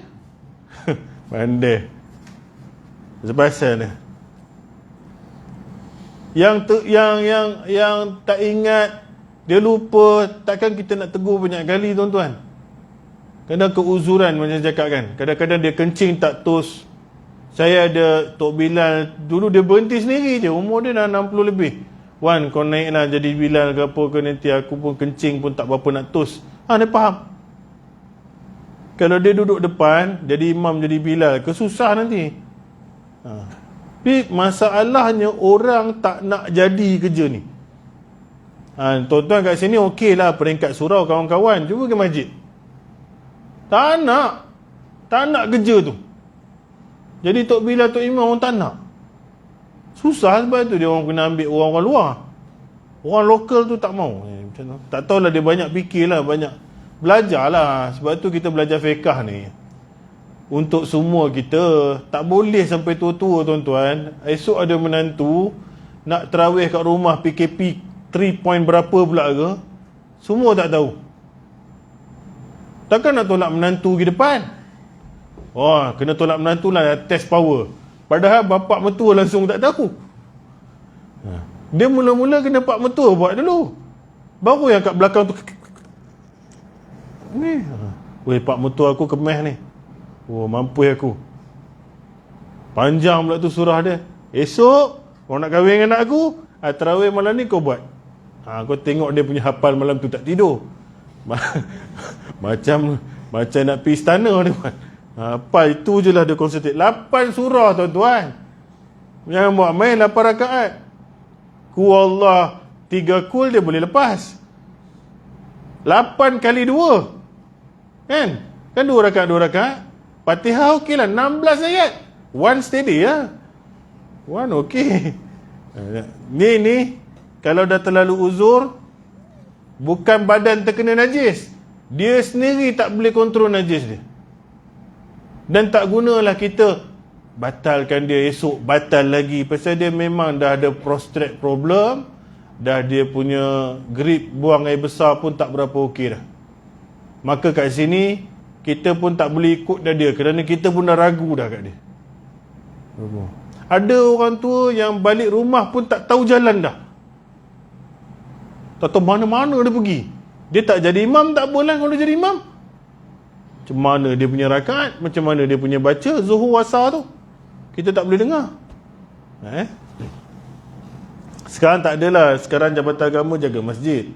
Pandai. Sepasal dia. Yang tak ingat, dia lupa, takkan kita nak tegur banyak kali tuan-tuan. Kadang keuzuran macam cakap kan. Kadang-kadang dia kencing tak tos. Saya ada Tok Bilal, dulu dia berhenti sendiri je, umur dia dah 60 lebih. Wan, kau naiklah jadi Bilal ke apa ke, nanti aku pun kencing pun tak berapa nak tos. Dia faham. Kalau dia duduk depan, jadi imam jadi Bilal, kesusah nanti. Tapi masalahnya orang tak nak jadi kerja ni. Tuan-tuan kat sini okey lah, peringkat surau kawan-kawan, cuba ke masjid. Tak nak kerja tu. Jadi Tok Bilal, Tok Imam orang tak nak. Susah sebab tu dia orang kena ambil orang luar. Orang lokal tu tak mau. Macam tu. Tak tahulah, dia banyak fikirlah, banyak belajar lah. Sebab tu kita belajar fiqah ni. untuk semua kita. Tak boleh sampai tua-tua tuan-tuan. Esok ada menantu nak terawih kat rumah PKP 3 point berapa pula ke, semua tak tahu. Takkan nak tolak menantu pergi depan? Wah, kena tolak menantu lah, test power. Padahal bapak mertua langsung tak tahu. Dia mula-mula kena pak mertua buat dulu, baru yang kat belakang tu ni. Weh, pak mertua aku kemas ni. Oh, mampu aku. Panjang pula tu surah dia. Esok kau nak kahwin dengan anak aku, tarawih malam ni kau buat. Kau tengok dia punya hafal malam tu tak tidur. Macam nak pergi istana dia buat. Apa itu je lah dia konsentrate. 8 surah tuan-tuan. Jangan buat main 8 rakaat. Ku Allah 3 kul dia boleh lepas. 8 kali 2. Kan 2 rakaat. Fatihah okey lah, 16 ayat. One steady lah. One okey. Ni kalau dah terlalu uzur, bukan badan terkena najis, dia sendiri tak boleh kontrol najis dia. Dan tak gunalah kita batalkan dia, esok batal lagi, pasal dia memang dah ada prostate problem, dah dia punya grip buang air besar pun tak berapa okey dah. Maka kat sini kita pun tak boleh ikut dah dia, kerana kita pun dah ragu dah kat dia. Ada orang tua yang balik rumah pun tak tahu jalan dah, tak tahu mana-mana dia pergi. Dia tak jadi imam tak apalah kalau dia jadi imam. Macam mana dia punya rakaat, macam mana dia punya baca zuhur asar tu, kita tak boleh dengar. Sekarang tak adalah. Sekarang Jabatan Agama jaga masjid.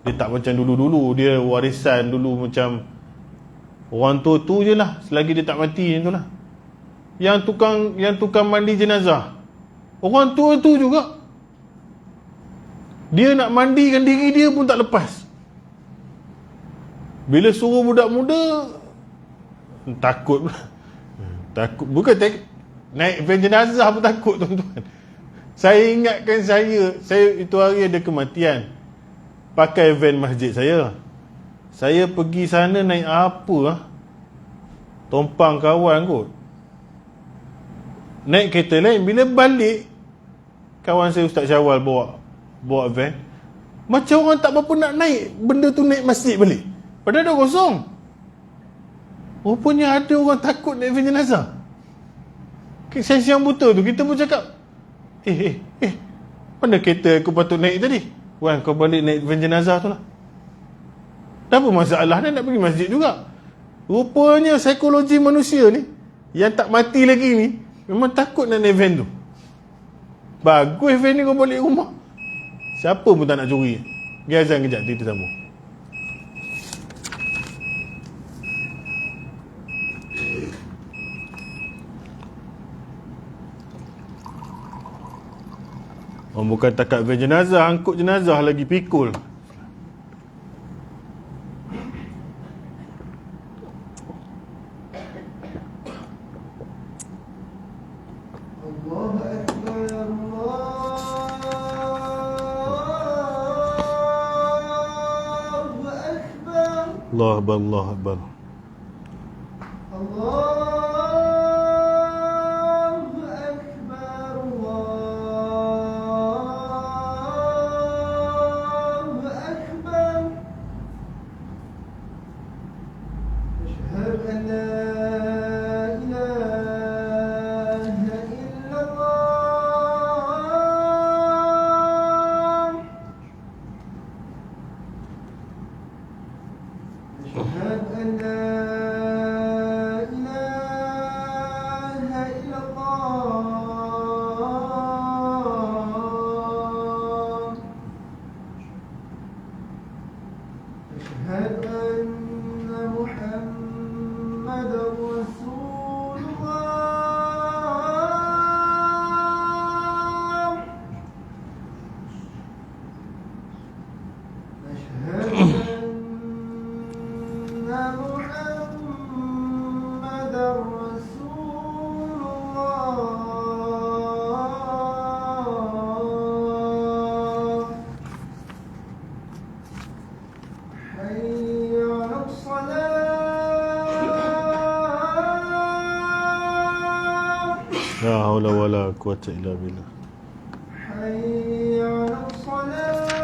Dia tak macam dulu-dulu, dia warisan dulu macam orang tua tu je lah, selagi dia tak mati tu lah. Yang tukang mandi jenazah, orang tua tu juga. Dia nak mandikan diri dia pun tak lepas. Bila suruh budak muda, takut pula. Takut. Bukan naik van jenazah pun takut tuan-tuan. Saya ingatkan saya itu hari ada kematian, pakai van masjid saya pergi sana naik apa tompang kawan kot, naik kereta lain. Bila balik, kawan saya Ustaz Syawal bawa van, macam orang tak berapa nak naik benda tu, naik masjid balik, padahal dah kosong. Rupanya ada orang takut naik van jenazah. Siang buta tu kita pun cakap, mana kereta aku patut naik tadi? Wan, kau balik naik van jenazah tu lah. Tak apa masalah, dia nak pergi masjid juga. Rupanya psikologi manusia ni, yang tak mati lagi ni, memang takut nak naik van tu. Bagus van ni kau balik rumah, siapa pun tak nak curi. Pergi azan kejap, kita sambung. Bukan takat van jenazah, angkut jenazah lagi pikul. Allah Akbar, Allah Akbar. أشهد أن لا La haula wala quwwata illa billah. حي على الصلاة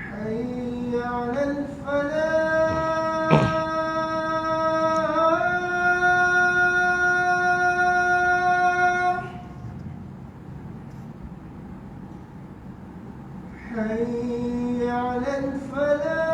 حي على الفلاح حي على الفلاح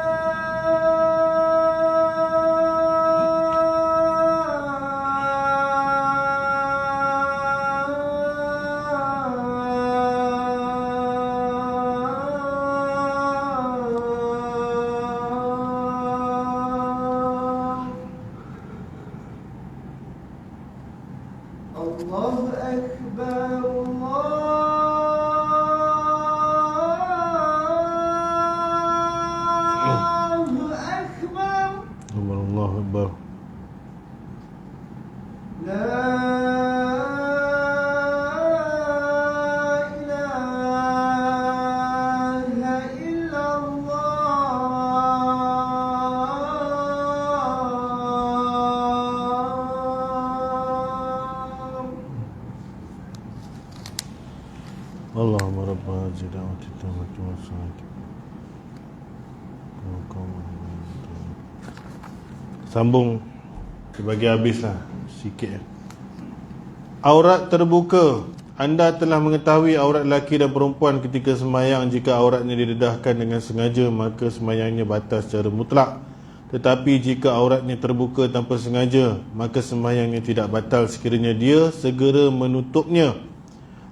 الله أكبر الله أكبر Allahu akbar. لا إله إلا الله Allahumma rabb hadhihi da'wati tammati wa salati. Sambung bagi habislah sikit. Aurat terbuka. Anda telah mengetahui aurat lelaki dan perempuan ketika sembahyang. Jika auratnya didedahkan dengan sengaja, maka sembahyangnya batal secara mutlak. Tetapi jika auratnya terbuka tanpa sengaja, maka sembahyangnya tidak batal sekiranya dia segera menutupnya,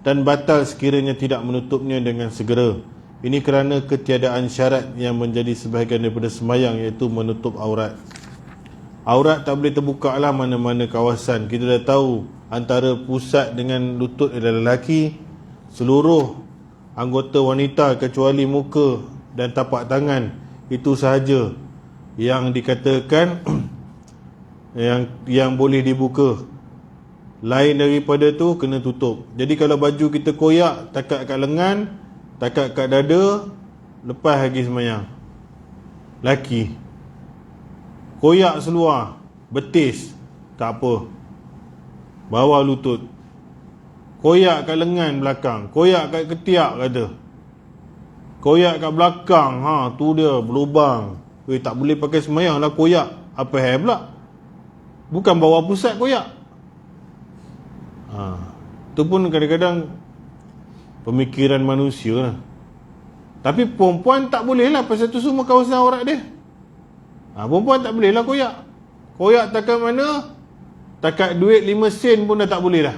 dan batal sekiranya tidak menutupnya dengan segera. Ini kerana ketiadaan syarat yang menjadi sebahagian daripada sembahyang, iaitu menutup aurat. Aurat tak boleh terbuka lah mana-mana kawasan. Kita dah tahu antara pusat dengan lutut adalah lelaki. Seluruh anggota wanita kecuali muka dan tapak tangan, itu sahaja yang dikatakan yang boleh dibuka. Lain daripada tu kena tutup. Jadi kalau baju kita koyak takat kat lengan, takat kat dada, lepas lagi sembahyang. Laki koyak seluar, betis, tak apa, bawah lutut. Koyak kat lengan belakang, koyak kat ketiak kata, koyak kat belakang, tu dia berlubang. Tak boleh pakai sembahyang lah koyak. Apa hal pula? Bukan bawah pusat koyak. Tu pun kadang-kadang pemikiran manusia lah. Tapi perempuan tak boleh lah, pasal tu semua kawasan aurat dia. Perempuan tak boleh lah koyak. Koyak takat mana? Takat duit 5 sen pun dah tak boleh dah.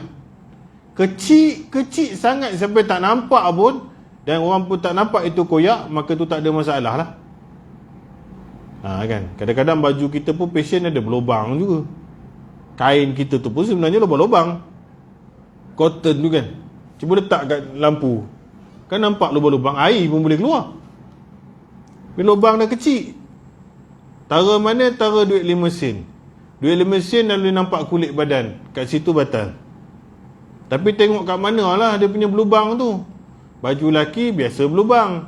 Kecil sangat sampai tak nampak pun, dan orang pun tak nampak itu koyak, maka tu tak ada masalah lah. Kan? Kadang-kadang baju kita pun fashion ada berlubang juga. Kain kita tu pun sebenarnya lubang-lubang. Cotton tu kan, cuba letak kat lampu, kan nampak lubang-lubang, air pun boleh keluar. Tapi lubang dah kecil. Tara mana? Tara duit 5 sen. Duit 5 sen dah boleh nampak kulit badan, kat situ batal. Tapi tengok kat mana lah dia punya berlubang tu. Baju lelaki biasa berlubang,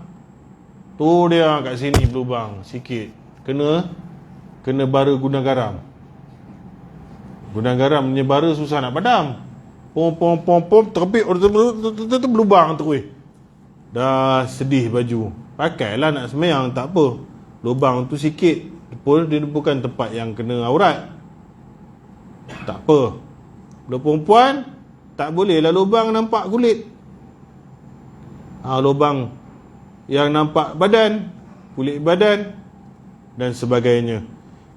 tu dia kat sini berlubang sikit. Kena bara gudang garam. Gudang garam punya bara susah nak padam. Pom terbit tu berlubang tu. Dah sedih baju. Pakailah nak sembahyang, tak apa. Lubang tu sikit pun dia bukan tempat yang kena aurat, tak apa. Kalau perempuan tak boleh lah lubang nampak kulit. Lubang yang nampak badan, kulit badan dan sebagainya.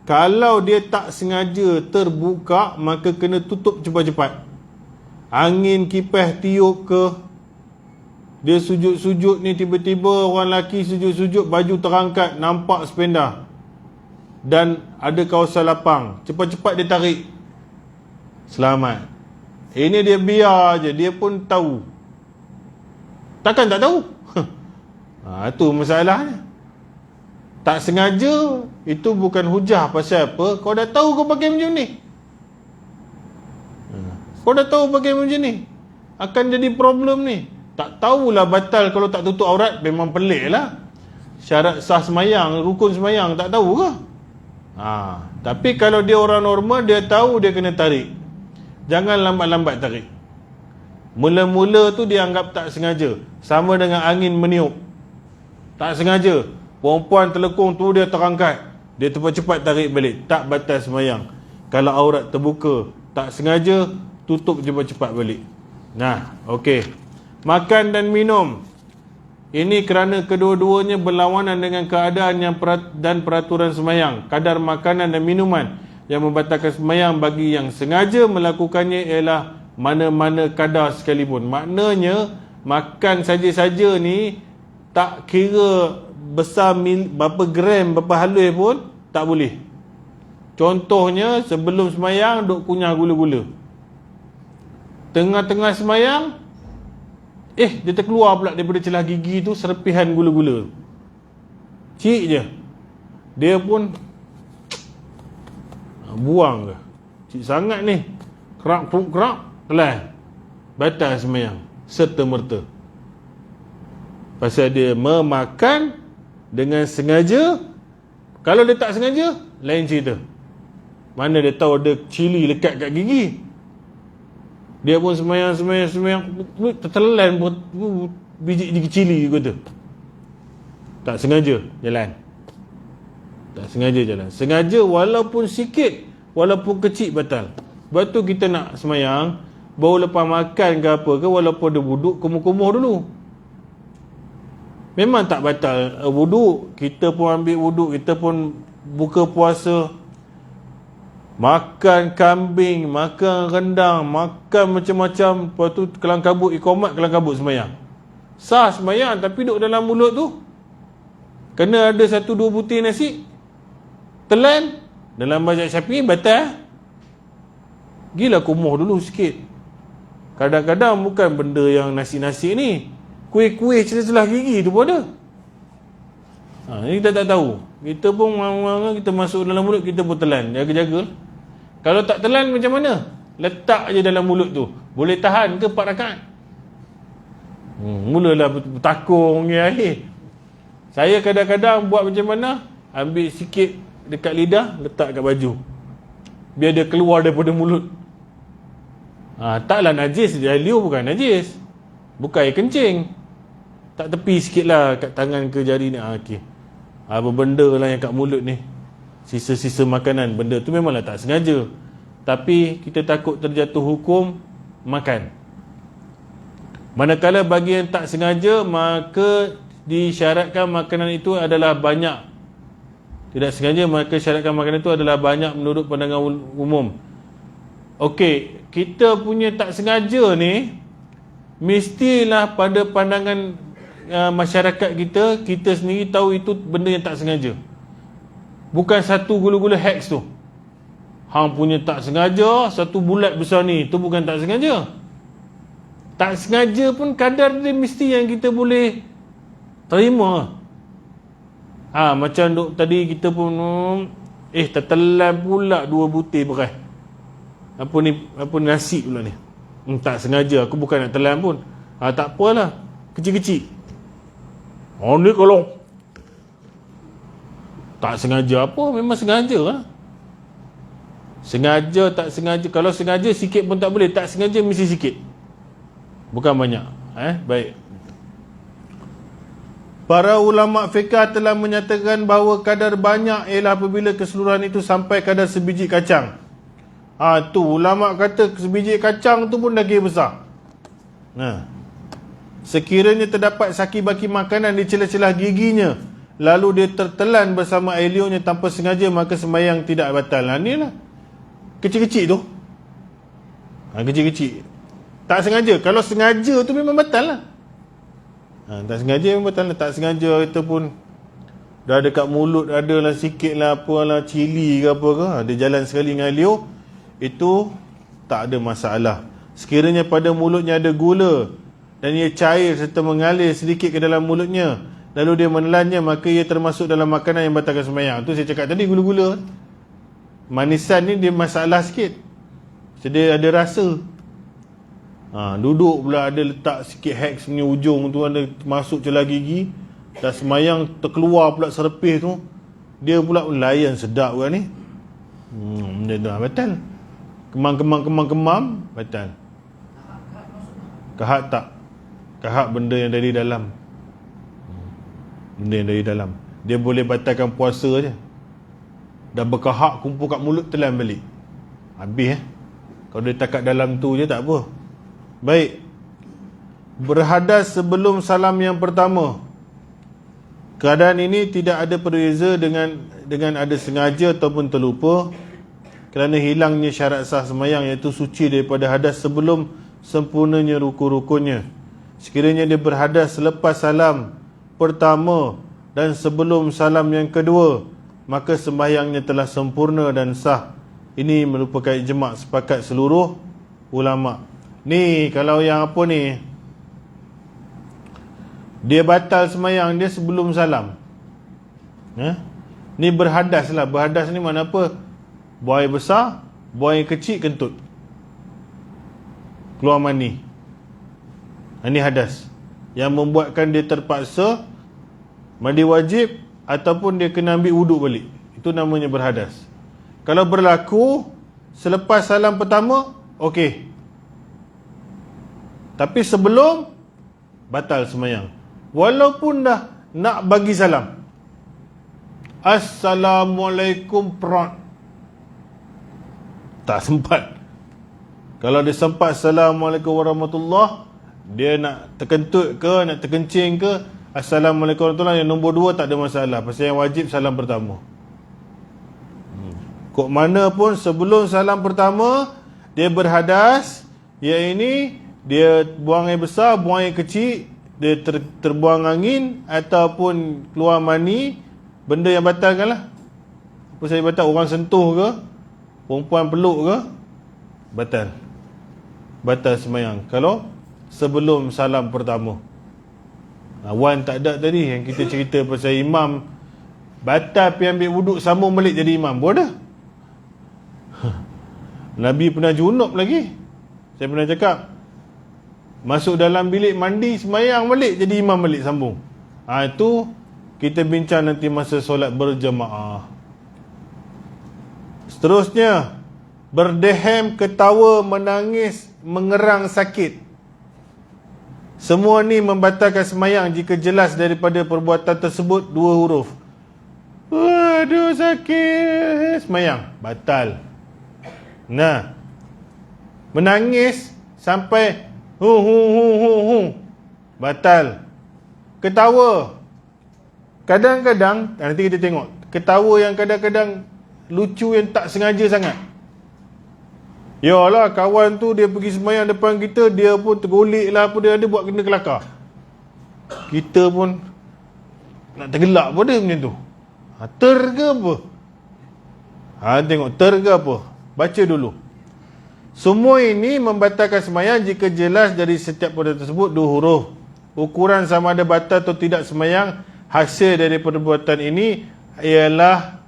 Kalau dia tak sengaja terbuka, maka kena tutup cepat-cepat. Angin kipas tiup ke, dia sujud-sujud ni, tiba-tiba orang lelaki sujud-sujud, baju terangkat, nampak sependa dan ada kawasan lapang, cepat-cepat dia tarik, selamat. Ini dia biar je, dia pun tahu. Takkan tak tahu? Itu masalahnya. Tak sengaja, itu bukan hujah. Pasal apa? Kau dah tahu kau pakai macam ni. Kau dah tahu pakai macam ni. akan jadi problem ni. Tak tahulah batal kalau tak tutup aurat. Memang pelik lah. Syarat sah semayang, rukun semayang, tak tahu ke? Tapi kalau dia orang normal, dia tahu dia kena tarik. Jangan lambat-lambat tarik. Mula-mula tu dia anggap tak sengaja. Sama dengan angin meniup. Tak sengaja. Perempuan terlekung tu dia terangkat. Dia cepat-cepat tarik balik. Tak batal semayang. Kalau aurat terbuka, tak sengaja, tutup cepat-cepat balik. Nah, okey. Makan dan minum. Ini kerana kedua-duanya berlawanan dengan keadaan dan peraturan semayang. Kadar makanan dan minuman yang membatalkan semayang bagi yang sengaja melakukannya ialah mana-mana kadar sekalipun. Maknanya, makan saja-saja ni tak kira besar berapa gram, berapa halus pun tak boleh. Contohnya, sebelum semayang duk kunyah gula-gula. Tengah-tengah semayang, dia terkeluar pula daripada celah gigi tu serpihan gula-gula. Cik je. Dia pun buang ke. Cik sangat ni. Kerak, kelas. Batal semayang. Serta-merta. Pasal dia memakan dengan sengaja. Kalau dia tak sengaja, lain cerita. Mana dia tahu ada cili lekat kat gigi. Dia pun semayang, tertelan pun biji cili kata. Tak sengaja jalan. Tak sengaja jalan. Sengaja walaupun sikit, walaupun kecil batal. Sebab tu kita nak semayang, baru lepas makan ke apa ke, walaupun dia wuduk, kumuh-kumuh dulu. Memang tak batal wuduk. Kita pun ambil wuduk, kita pun buka puasa. Makan kambing, makan rendang, makan macam-macam. Lepas tu kelang kabut iqamat, kelang kabut semayang. Sah semayang, tapi duduk dalam mulut tu kena ada 1-2 butir nasi. Telan. Dalam mazhab Syafi'i batal. Gila kumuh dulu sikit. Kadang-kadang bukan benda yang nasi-nasi ni, kuih-kuih celah-celah gigi tu pun ada. Ni kita tak tahu. Kita pun kita masuk dalam mulut, kita pun telan. Jaga-jaga. Kalau tak telan macam mana? Letak je dalam mulut tu. Boleh tahan ke 4 rakaat? Mulalah bertakung ni akhir. Saya kadang-kadang buat macam mana? Ambil sikit dekat lidah, letak kat baju. Biar dia keluar daripada mulut. Taklah najis. Liur bukan najis. Bukan air kencing. Tak tepi sikit lah kat tangan ke jari ni. Okay. Apa benda lah yang kat mulut ni. Sisa-sisa makanan. Benda tu memanglah tak sengaja. Tapi kita takut terjatuh hukum makan. Manakala bagi yang tak sengaja, maka disyaratkan makanan itu adalah banyak. Tidak sengaja, maka syaratkan makanan itu adalah banyak menurut pandangan umum. Okey, kita punya tak sengaja ni mestilah pada pandangan masyarakat kita sendiri tahu itu benda yang tak sengaja. Bukan satu gula-gula hex tu. Hang punya tak sengaja, satu bulat besar ni, tu bukan tak sengaja. Tak sengaja pun kadar dia mesti yang kita boleh terima. Macam duk tadi kita pun tertelan pula 2 butir beras. Apa nasi pula ni. Tak sengaja, aku bukan nak telan pun. Tak apalah, kecil-kecil. Ni kalau tak sengaja apa, memang sengaja lah. Sengaja, tak sengaja. Kalau sengaja sikit pun tak boleh. Tak sengaja mesti sikit. Bukan banyak. Baik. Para ulama' fiqah telah menyatakan bahawa kadar banyak ialah apabila keseluruhan itu sampai kadar sebiji kacang. Tu ulama' kata sebiji kacang tu pun dah kira besar. Sekiranya terdapat saki-baki makanan di celah-celah giginya, lalu dia tertelan bersama air liurnya tanpa sengaja, maka sembahyang tidak batal. Ni lah kecil-kecil tu. Kecil-kecil. Tak sengaja. Kalau sengaja tu memang batal lah. Tak sengaja memang batal lah. Tak sengaja kita pun dah dekat mulut ada lah sikit lah apalah cili ke apa ke, dia jalan sekali dengan liur, itu tak ada masalah. Sekiranya pada mulutnya ada gula dan ia cair serta mengalir sedikit ke dalam mulutnya, lalu dia menelannya, maka ia termasuk dalam makanan yang batalkan sembahyang. Tu saya cakap tadi, gula-gula. Manisan ni dia masalah sikit. Jadi dia ada rasa. Duduk pula ada letak sikit hex punya ujung tu, ada masuk celah gigi. Dah semayang terkeluar pula serpih tu. Dia pula layan sedap kan ni. Benda tu batal. Kemam, batal. Kahak tak. Kahak benda yang dari dalam. Benda yang dari dalam. Dia boleh batalkan puasa je. Dah berkahak kumpul kat mulut, telan balik. Habis Kalau dia takat dalam tu je tak apa. Baik. Berhadas sebelum salam yang pertama. Keadaan ini tidak ada perbeza dengan ada sengaja ataupun terlupa, kerana hilangnya syarat sah semayang, iaitu suci daripada hadas sebelum sempurnanya rukun-rukunnya. Sekiranya dia berhadas selepas salam pertama dan sebelum salam yang kedua, maka sembahyangnya telah sempurna dan sah. Ini merupakan ijma' sepakat seluruh ulama'. Ni kalau yang apa ni, dia batal sembahyang dia sebelum salam, ni berhadas lah. Berhadas ni mana apa? Buang air besar, buang air kecil, kentut, keluar mani. Ini hadas yang membuatkan dia terpaksa mandi wajib ataupun dia kena ambil wuduk balik. Itu namanya berhadas. Kalau berlaku selepas salam pertama, okey. Tapi sebelum, batal sembahyang. Walaupun dah nak bagi salam, Assalamualaikum prot, tak sempat. Kalau dia sempat Assalamualaikum warahmatullah, dia nak terkentut ke, nak terkencing ke, Assalamualaikum warahmatullah, yang nombor 2 tak ada masalah. Pasal yang wajib salam pertama. Kok mana pun sebelum salam pertama dia berhadas, yang ini dia buang air besar, buang air kecil, dia terbuang angin ataupun keluar mani, benda yang batalkan lah. Apa saya batal? Orang sentuh ke, perempuan peluk ke, batal sembahyang kalau sebelum salam pertama. Wan tak ada tadi yang kita cerita pasal imam batal pergi ambil wuduk, sambung balik jadi imam. Bodoh. Nabi pernah junub lagi. Saya pernah cakap, masuk dalam bilik mandi, sembahyang balik, jadi imam balik, sambung. Itu kita bincang nanti masa solat berjemaah. Seterusnya, berdehem, ketawa, menangis, mengerang, sakit. Semua ni membatalkan sembahyang jika jelas daripada perbuatan tersebut 2 huruf. Aduh sakit, sembahyang batal. Nah, menangis sampai batal. Ketawa, kadang-kadang nanti kita tengok ketawa yang kadang-kadang lucu, yang tak sengaja sangat. Yalah, kawan tu dia pergi sembahyang depan kita, dia pun tergolek lah, apa dia ada buat kena kelakar. Kita pun nak tergelak pada macam tu. Ter ke apa? Tengok ter ke apa? Baca dulu. Semua ini membatalkan sembahyang jika jelas dari setiap perbuatan tersebut 2 huruf. Ukuran sama ada batal atau tidak sembahyang hasil dari perbuatan ini ialah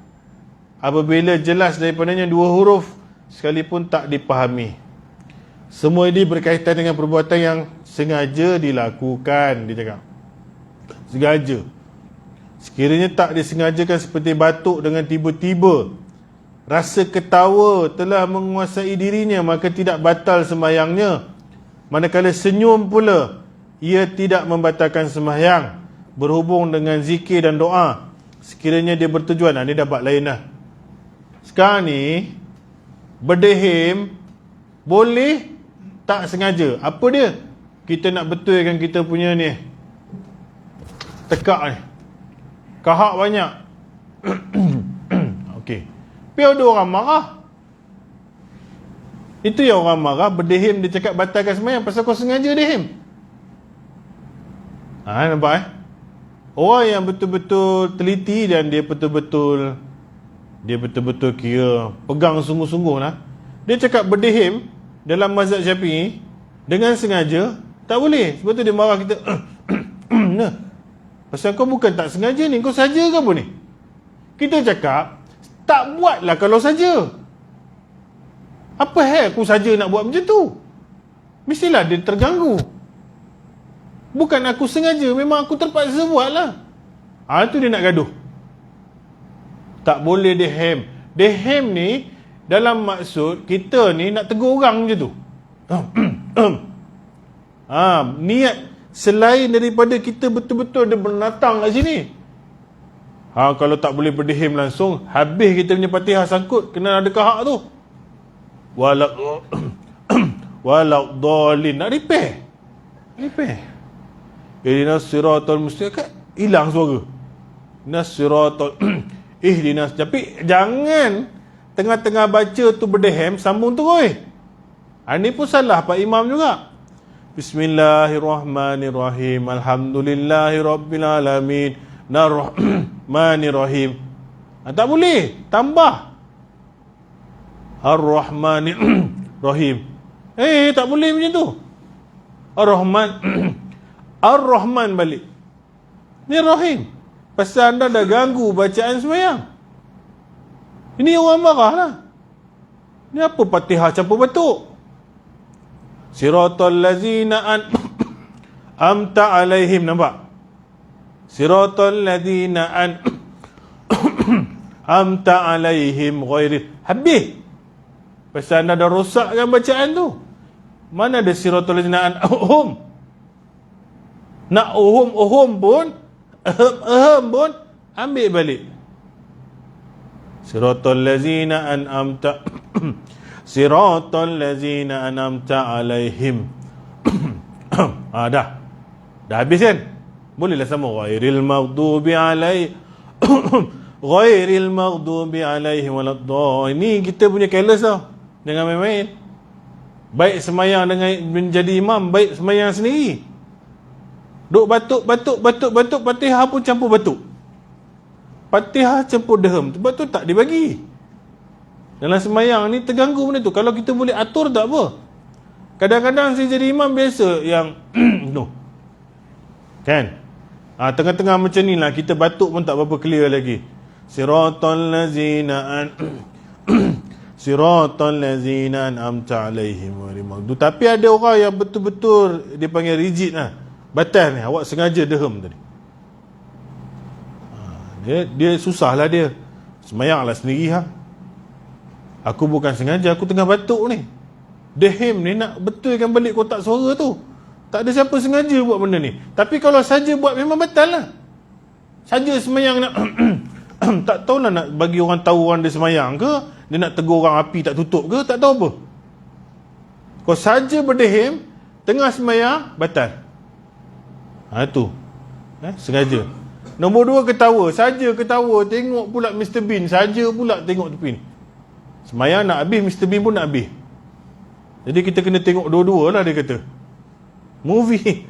apabila jelas daripadanya 2 huruf sekalipun tak dipahami. Semua ini berkaitan dengan perbuatan yang sengaja dilakukan, dia cakap. Sengaja. Sekiranya tak disengajakan seperti batuk dengan tiba-tiba, rasa ketawa telah menguasai dirinya, maka tidak batal sembahyangnya. Manakala senyum pula, ia tidak membatalkan sembahyang berhubung dengan zikir dan doa. Sekiranya dia bertujuan, ini dah bab lain dah. Sekarang ni berdehim boleh tak sengaja. Apa dia? Kita nak betulkan kita punya ni tekak ni, kahak banyak. Okey, tapi ada orang marah. Itu yang orang marah. Berdehim dia cakap batalkan sembahyang pasal kau sengaja dehim. Nampak orang yang betul-betul teliti dan dia betul-betul kira pegang sungguh-sungguh lah. Dia cakap berdehim dalam mazhab Syafi'i dengan sengaja tak boleh. Sebab tu dia marah kita. Nah, pasal kau bukan tak sengaja ni, kau saja ke apa ni? Kita cakap tak buatlah kalau saja. Apa aku saja nak buat macam tu? mestilah dia terganggu. Bukan aku sengaja, memang aku terpaksa buat lah. Itu dia nak gaduh. Tak boleh dehem. Dehem ni dalam maksud kita ni nak tegur orang macam tu. Niat selain daripada kita betul-betul ada bernatang kat sini. Kalau tak boleh berdehem langsung, habis kita punya Fatihah sangkut, kena ada kahak tu. Walau dolin, nak repair. Ihdinas siratal mustaqim, hilang suara. Nasiratal ihdinas. Tapi jangan tengah-tengah baca tu berdehem sambung terus. Ini pun salah Pak Imam juga. Bismillahirrahmanirrahim. Alhamdulillahirabbil alamin. Ar-Rahmanirrahim. Tak boleh, tambah Ar-Rahmanir Rahim. Tak boleh macam tu. Ar-Rahman Ar-Rahman balik. Ni Rahim. Pasal anda dah ganggu bacaan sembahyang. Ini orang marah lah. Ni apa Fatihah campur batuk? Siratal lazina amta alaihim, nampak? Siratal lazina amta alaihim ghairi. Habis. Pasal anda dah rosakkan bacaan tu. Mana ada siratal lazina an'um? Nak uhum pun pun ambil balik. Siratal lazina an'amta Siratal lazina an'amta alaihim. Dah habis kan? Bolehlah sama ghairil maghdubi alaihim ghairil maghdubi alaihim waladdallin. Ini kita punya careless tau. Jangan main-main. Baik semayang dengan menjadi imam, baik semayang sendiri. Duk batuk, Fatihah pun campur batuk. Fatihah campur dehem. Sebab tu tak dibagi. Dalam semayang ni terganggu benda tu. Kalau kita boleh atur tak apa. Kadang-kadang saya jadi imam biasa yang no. Kan? Tengah-tengah macam ni lah, kita batuk pun tak berapa clear lagi. Siratal lazina Siratal lazina an'amta alaihim ghairil maghdubi. Tapi ada orang yang betul-betul dia panggil rigid lah. Batal ni, awak sengaja dehem tadi. Dia susah lah dia. Semayang lah sendiri ha. Aku bukan sengaja, aku tengah batuk ni. Dehem ni nak betulkan balik kotak suara tu. Tak ada siapa sengaja buat benda ni. Tapi kalau saja buat memang batal lah. Saja semayang nak tak tahulah nak bagi orang tahu orang dia semayang ke, dia nak tegur orang api tak tutup ke, tak tahu apa. Kalau saja berdehem tengah semayang, batal. Tu sengaja. Nombor 2, ketawa. Saja ketawa, tengok pula Mr. Bean. Saja pula tengok tepi ni. Semayang nak habis, Mr. Bean pun nak habis. Jadi kita kena tengok dua-dua lah, dia kata. Movie.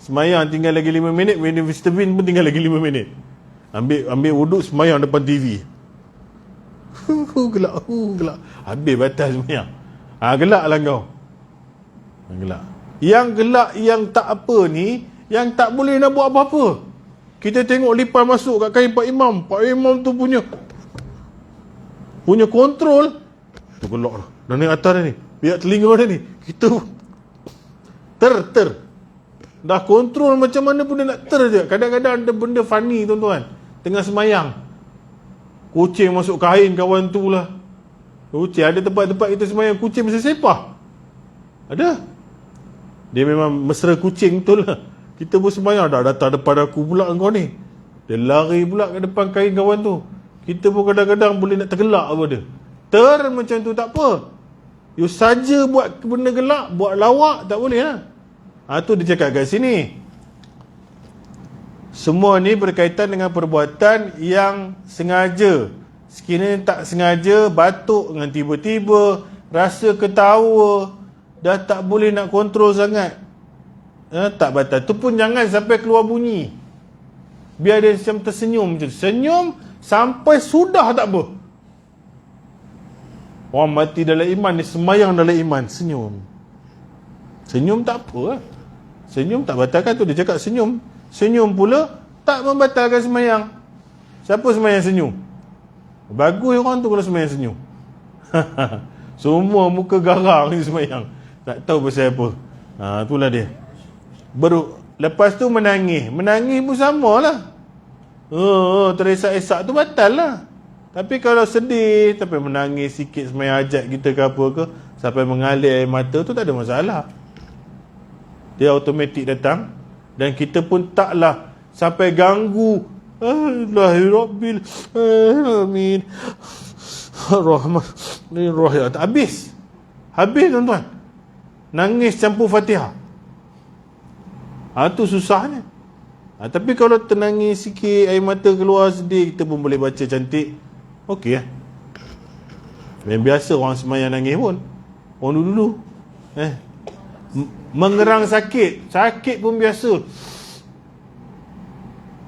Semayang tinggal lagi 5 minit, Mr. Bean pun tinggal lagi 5 minit. Ambil wuduk, semayang depan TV. Gelak. Habis batal semayang. Gelak lah kau. Gelak. Yang gelak, yang tak apa ni, yang tak boleh nak buat apa-apa. Kita tengok lipan masuk kat kain Pak Imam. Pak Imam tu punya kontrol. Tu gelak dah. Dah naik atas dah ni. Biar telinga dah ni. Kita ter. Dah kontrol macam mana pun dia nak je. Kadang-kadang ada benda funny tuan-tuan. Tengah semayang. Kucing masuk kain kawan tu lah. Kucing. Ada tempat-tempat kita semayang, kucing mesti sepah. Ada. Dia memang mesra kucing betul lah. Kita pun semayang, dah datang depan aku pula kau ni. Dia lari pula ke depan kain kawan tu. Kita pun kadang-kadang boleh nak tergelak apa dia. Macam tu tak apa. You saja buat benda gelak, buat lawak tak boleh lah. Tu dia cakap kat sini. Semua ni berkaitan dengan perbuatan yang sengaja. Sekiranya tak sengaja, batuk dengan tiba-tiba, rasa ketawa, dah tak boleh nak kontrol sangat. Tak batal. Tu pun jangan sampai keluar bunyi. Biar dia macam tersenyum macam tu. Senyum sampai sudah tak apa. Orang mati dalam iman, dia semayang dalam iman. Senyum tak apa. Senyum tak batalkan tu. Dia cakap senyum. Senyum pula tak membatalkan semayang. Siapa semayang senyum? Bagus orang tu kalau semayang senyum. Semua muka garang ni semayang. Tak tahu pasal apa. Itulah dia. Lepas tu menangis pun sama lah. Teresak-esak tu batal lah. Tapi kalau sedih sampai menangis sikit sembahyang hajat kita ke apa ke, sampai mengalir air mata tu tak ada masalah. Dia automatik datang. Dan kita pun taklah sampai ganggu. Allahirabbil alamin Rahmanirrahim. Habis tuan-tuan. Nangis campur Fatihah. Tu susahnya. Tapi kalau tenangis sikit, air mata keluar sedih, kita pun boleh baca cantik. Okey lah. Yang biasa orang semayang nangis pun. Orang dulu mengerang sakit pun biasa.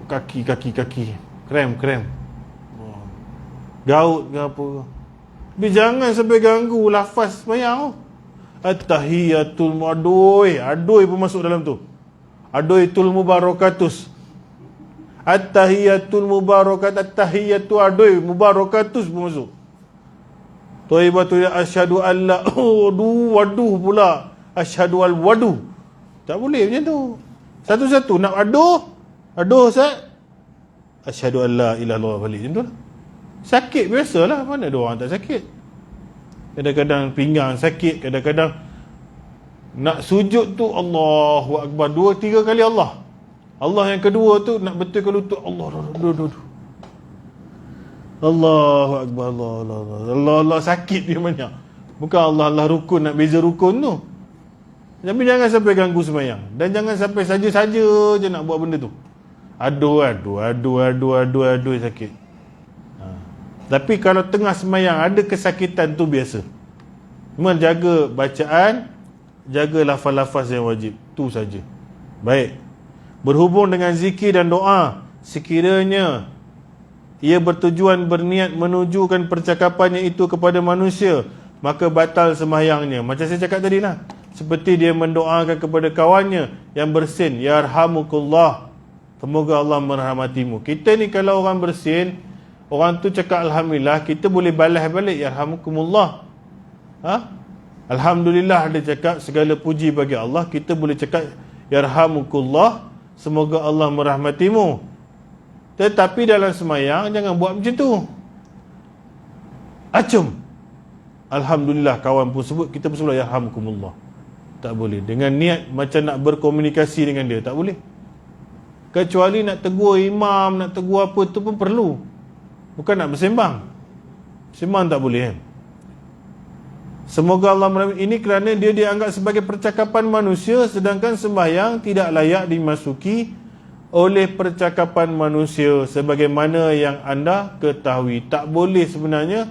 Kaki krem gaut ke apa. Tapi jangan sampai ganggu lafaz semayang. At-tahiyatul adoi pun masuk dalam tu. Adoitul mubarakatus. At-tahiyatul mubarakat, at-tahiyatu adoi mubarakatus pun masuk. Thayyibatu ya asyhadu alla waduh pula. Asyhadu al wadu. Tak boleh macam tu. Satu-satu nak aduh Ustaz. Asyhadu alla ilaha illallah balik macam tu lah. Sakit biasalah, mana ada orang tak sakit. Kadang-kadang pinggang sakit, kadang-kadang nak sujud tu Allahu Akbar 2-3 kali Allah yang kedua tu nak betulkan lutut Allahu Akbar Allah sakit dia banyak. Bukan Allah rukun, nak beza rukun tu. Tapi jangan sampai ganggu sembahyang. Dan jangan sampai saja-saja je nak buat benda tu. Aduh sakit. Tapi kalau tengah sembahyang ada kesakitan tu biasa. Memang jaga bacaan, jaga lafaz-lafaz yang wajib. Tu saja. Baik. Berhubung dengan zikir dan doa, sekiranya ia bertujuan berniat menujukan percakapannya itu kepada manusia, maka batal sembahyangnya. Macam saya cakap tadi lah. Seperti dia mendoakan kepada kawannya yang bersin, yarhamukullah, semoga Allah merahmatimu. Kita ni kalau orang bersin, orang tu cakap alhamdulillah, kita boleh balas balik yarhamukumullah. Alhamdulillah dia cakap segala puji bagi Allah, kita boleh cakap yarhamukullah, semoga Allah merahmatimu. Tetapi dalam semayang jangan buat macam tu. Acum, alhamdulillah, kawan pun sebut, kita pun sebut yarhamukumullah. Tak boleh. Dengan niat macam nak berkomunikasi dengan dia, tak boleh. Kecuali nak tegur imam, nak tegur apa tu pun perlu. Bukan nak bersembang. Sembang tak boleh kan. Semoga Allah merahmati. Ini kerana dia dianggap sebagai percakapan manusia, sedangkan sembahyang tidak layak dimasuki oleh percakapan manusia sebagaimana yang anda ketahui. Tak boleh sebenarnya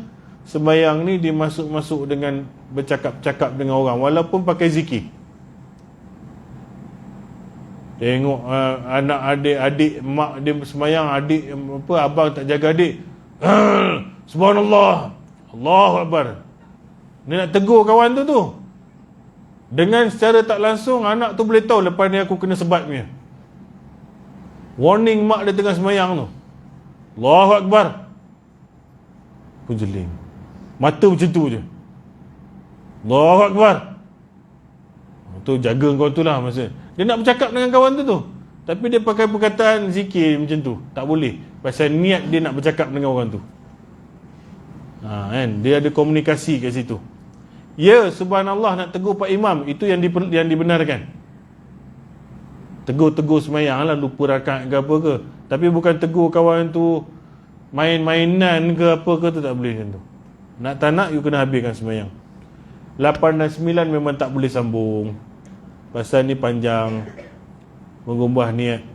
sembahyang ni dimasuk-masuk dengan bercakap-cakap dengan orang, walaupun pakai zikir. Tengok anak adik mak dia sembahyang, adik apa, abang tak jaga adik. Subhanallah, Allahu Akbar. Dia nak tegur kawan tu. Dengan secara tak langsung anak tu boleh tahu lepas ni aku kena sebat punya. Warning mak dia tengah sembahyang tu. Allahu Akbar. Pun jeling. Mata macam tu je. Allahu Akbar. Tu jaga kau tu lah masa. Dia nak bercakap dengan kawan tu. Tapi dia pakai perkataan zikir macam tu. Tak boleh. Pasal niat dia nak bercakap dengan orang tu. Kan? Dia ada komunikasi kat situ. Ya, subhanallah, nak tegur Pak Imam, itu yang dibenarkan. Tegur-tegur semayang lah, lupa rakaat ke apa ke. Tapi bukan tegur kawan tu main-mainan ke apa ke, tu tak boleh macam tu. Nak tak nak, you kena habiskan semayang. 8 dan 9 memang tak boleh sambung. Pasal ni panjang, mengumbah niat.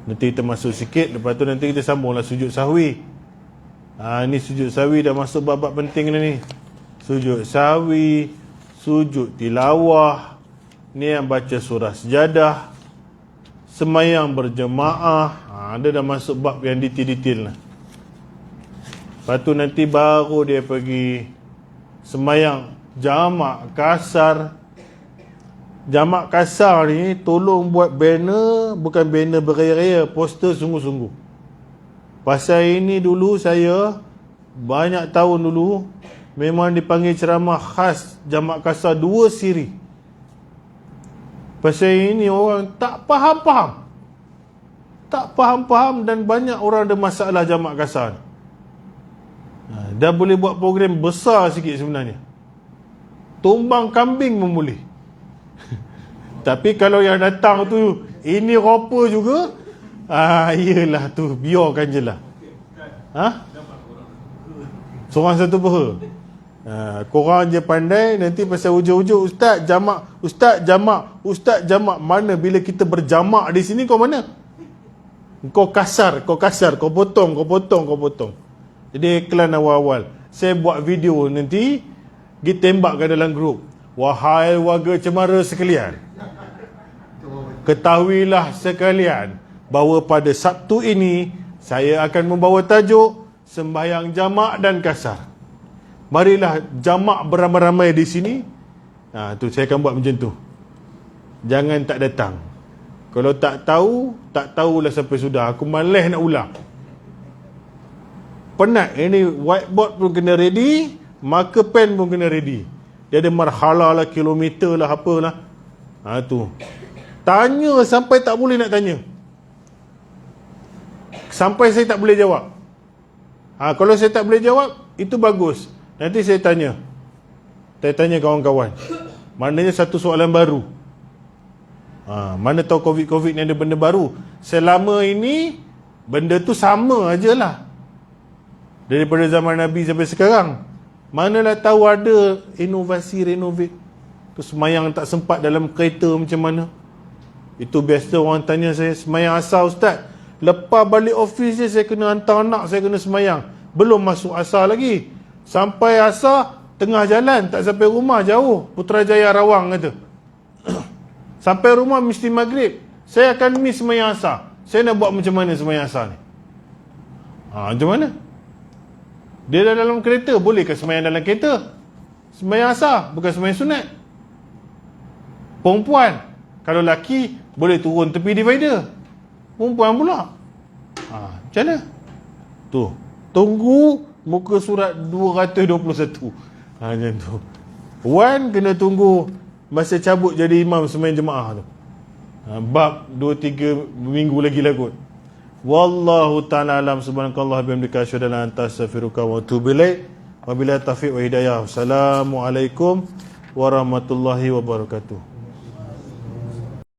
Nanti kita masuk sikit, lepas tu nanti kita sambunglah sujud sahwi. Ni sujud sahwi dah masuk bab-bab penting ni. Sujud sahwi, sujud tilawah, ni yang baca surah sejadah, semayang berjemaah. Dia dah masuk bab yang detail-detail lah. Lepas tu nanti baru dia pergi semayang jamak kasar. Jamak kasar ni tolong buat banner, bukan banner beraya-raya, poster sungguh-sungguh. Pasal ini dulu saya banyak tahun dulu memang dipanggil ceramah khas jamak kasar 2 siri. Pasal ini orang tak faham-faham. Tak faham-faham dan banyak orang ada masalah jamak kasar. Dah boleh buat program besar sikit sebenarnya. Tumbang kambing pun boleh. Tapi kalau yang datang tu ini rupa juga, iyalah tu, biarkan je lah. Seorang satu peha. Korang je pandai, nanti pasal hujung-hujung ustaz jamak. Mana bila kita berjamak di sini kau mana? Kau kasar, kau potong. Jadi iklan awal-awal, saya buat video nanti kita tembakkan dalam grup. Wahai warga Cemara sekalian, ketahuilah sekalian bahawa pada Sabtu ini saya akan membawa tajuk sembahyang jamak dan kasar. Marilah jamak beramai-ramai di sini. Tu saya akan buat macam tu. Jangan tak datang. Kalau tak tahulah sampai sudah. Aku malas nak ulang. Penat. Ini whiteboard pun kena ready, marker pen pun kena ready. Dia ada marhala lah, kilometer lah, apalah. Tu. Tanya sampai tak boleh nak tanya. Sampai saya tak boleh jawab. Kalau saya tak boleh jawab, itu bagus. Nanti saya tanya kawan-kawan. Maknanya satu soalan baru. Mana tahu COVID ni ada benda baru. Selama ini benda tu sama ajalah. Daripada zaman Nabi sampai sekarang. Manalah tahu ada inovasi renovate. Tu semayang tak sempat dalam kereta macam mana. Itu biasa orang tanya saya, semayang asar ustaz, lepas balik office je saya kena hantar anak, saya kena semayang. Belum masuk asar lagi. Sampai asar, tengah jalan, tak sampai rumah, jauh. Putrajaya Rawang kata. Sampai rumah mesti maghrib. Saya akan miss semayang asar. Saya nak buat macam mana semayang asar ni? Macam mana? Dia dah dalam kereta, bolehkah semayang dalam kereta? Semayang asar, bukan semayang sunat. Perempuan, kalau laki, boleh turun tepi divider. Perempuan pula. Macam mana? Tu. Tunggu muka surat 221. Macam tu. Wan kena tunggu masa cabut jadi imam sembahyang jemaah tu. Bab 2-3 minggu lagi lah kot. Wallahu ta'ala alam, subhanakallah bihamdika asyhadu an la ilaha illa anta astaghfiruka wa atubu ilaik. Wabillahi taufiq wa hidayah. Assalamualaikum warahmatullahi wabarakatuh.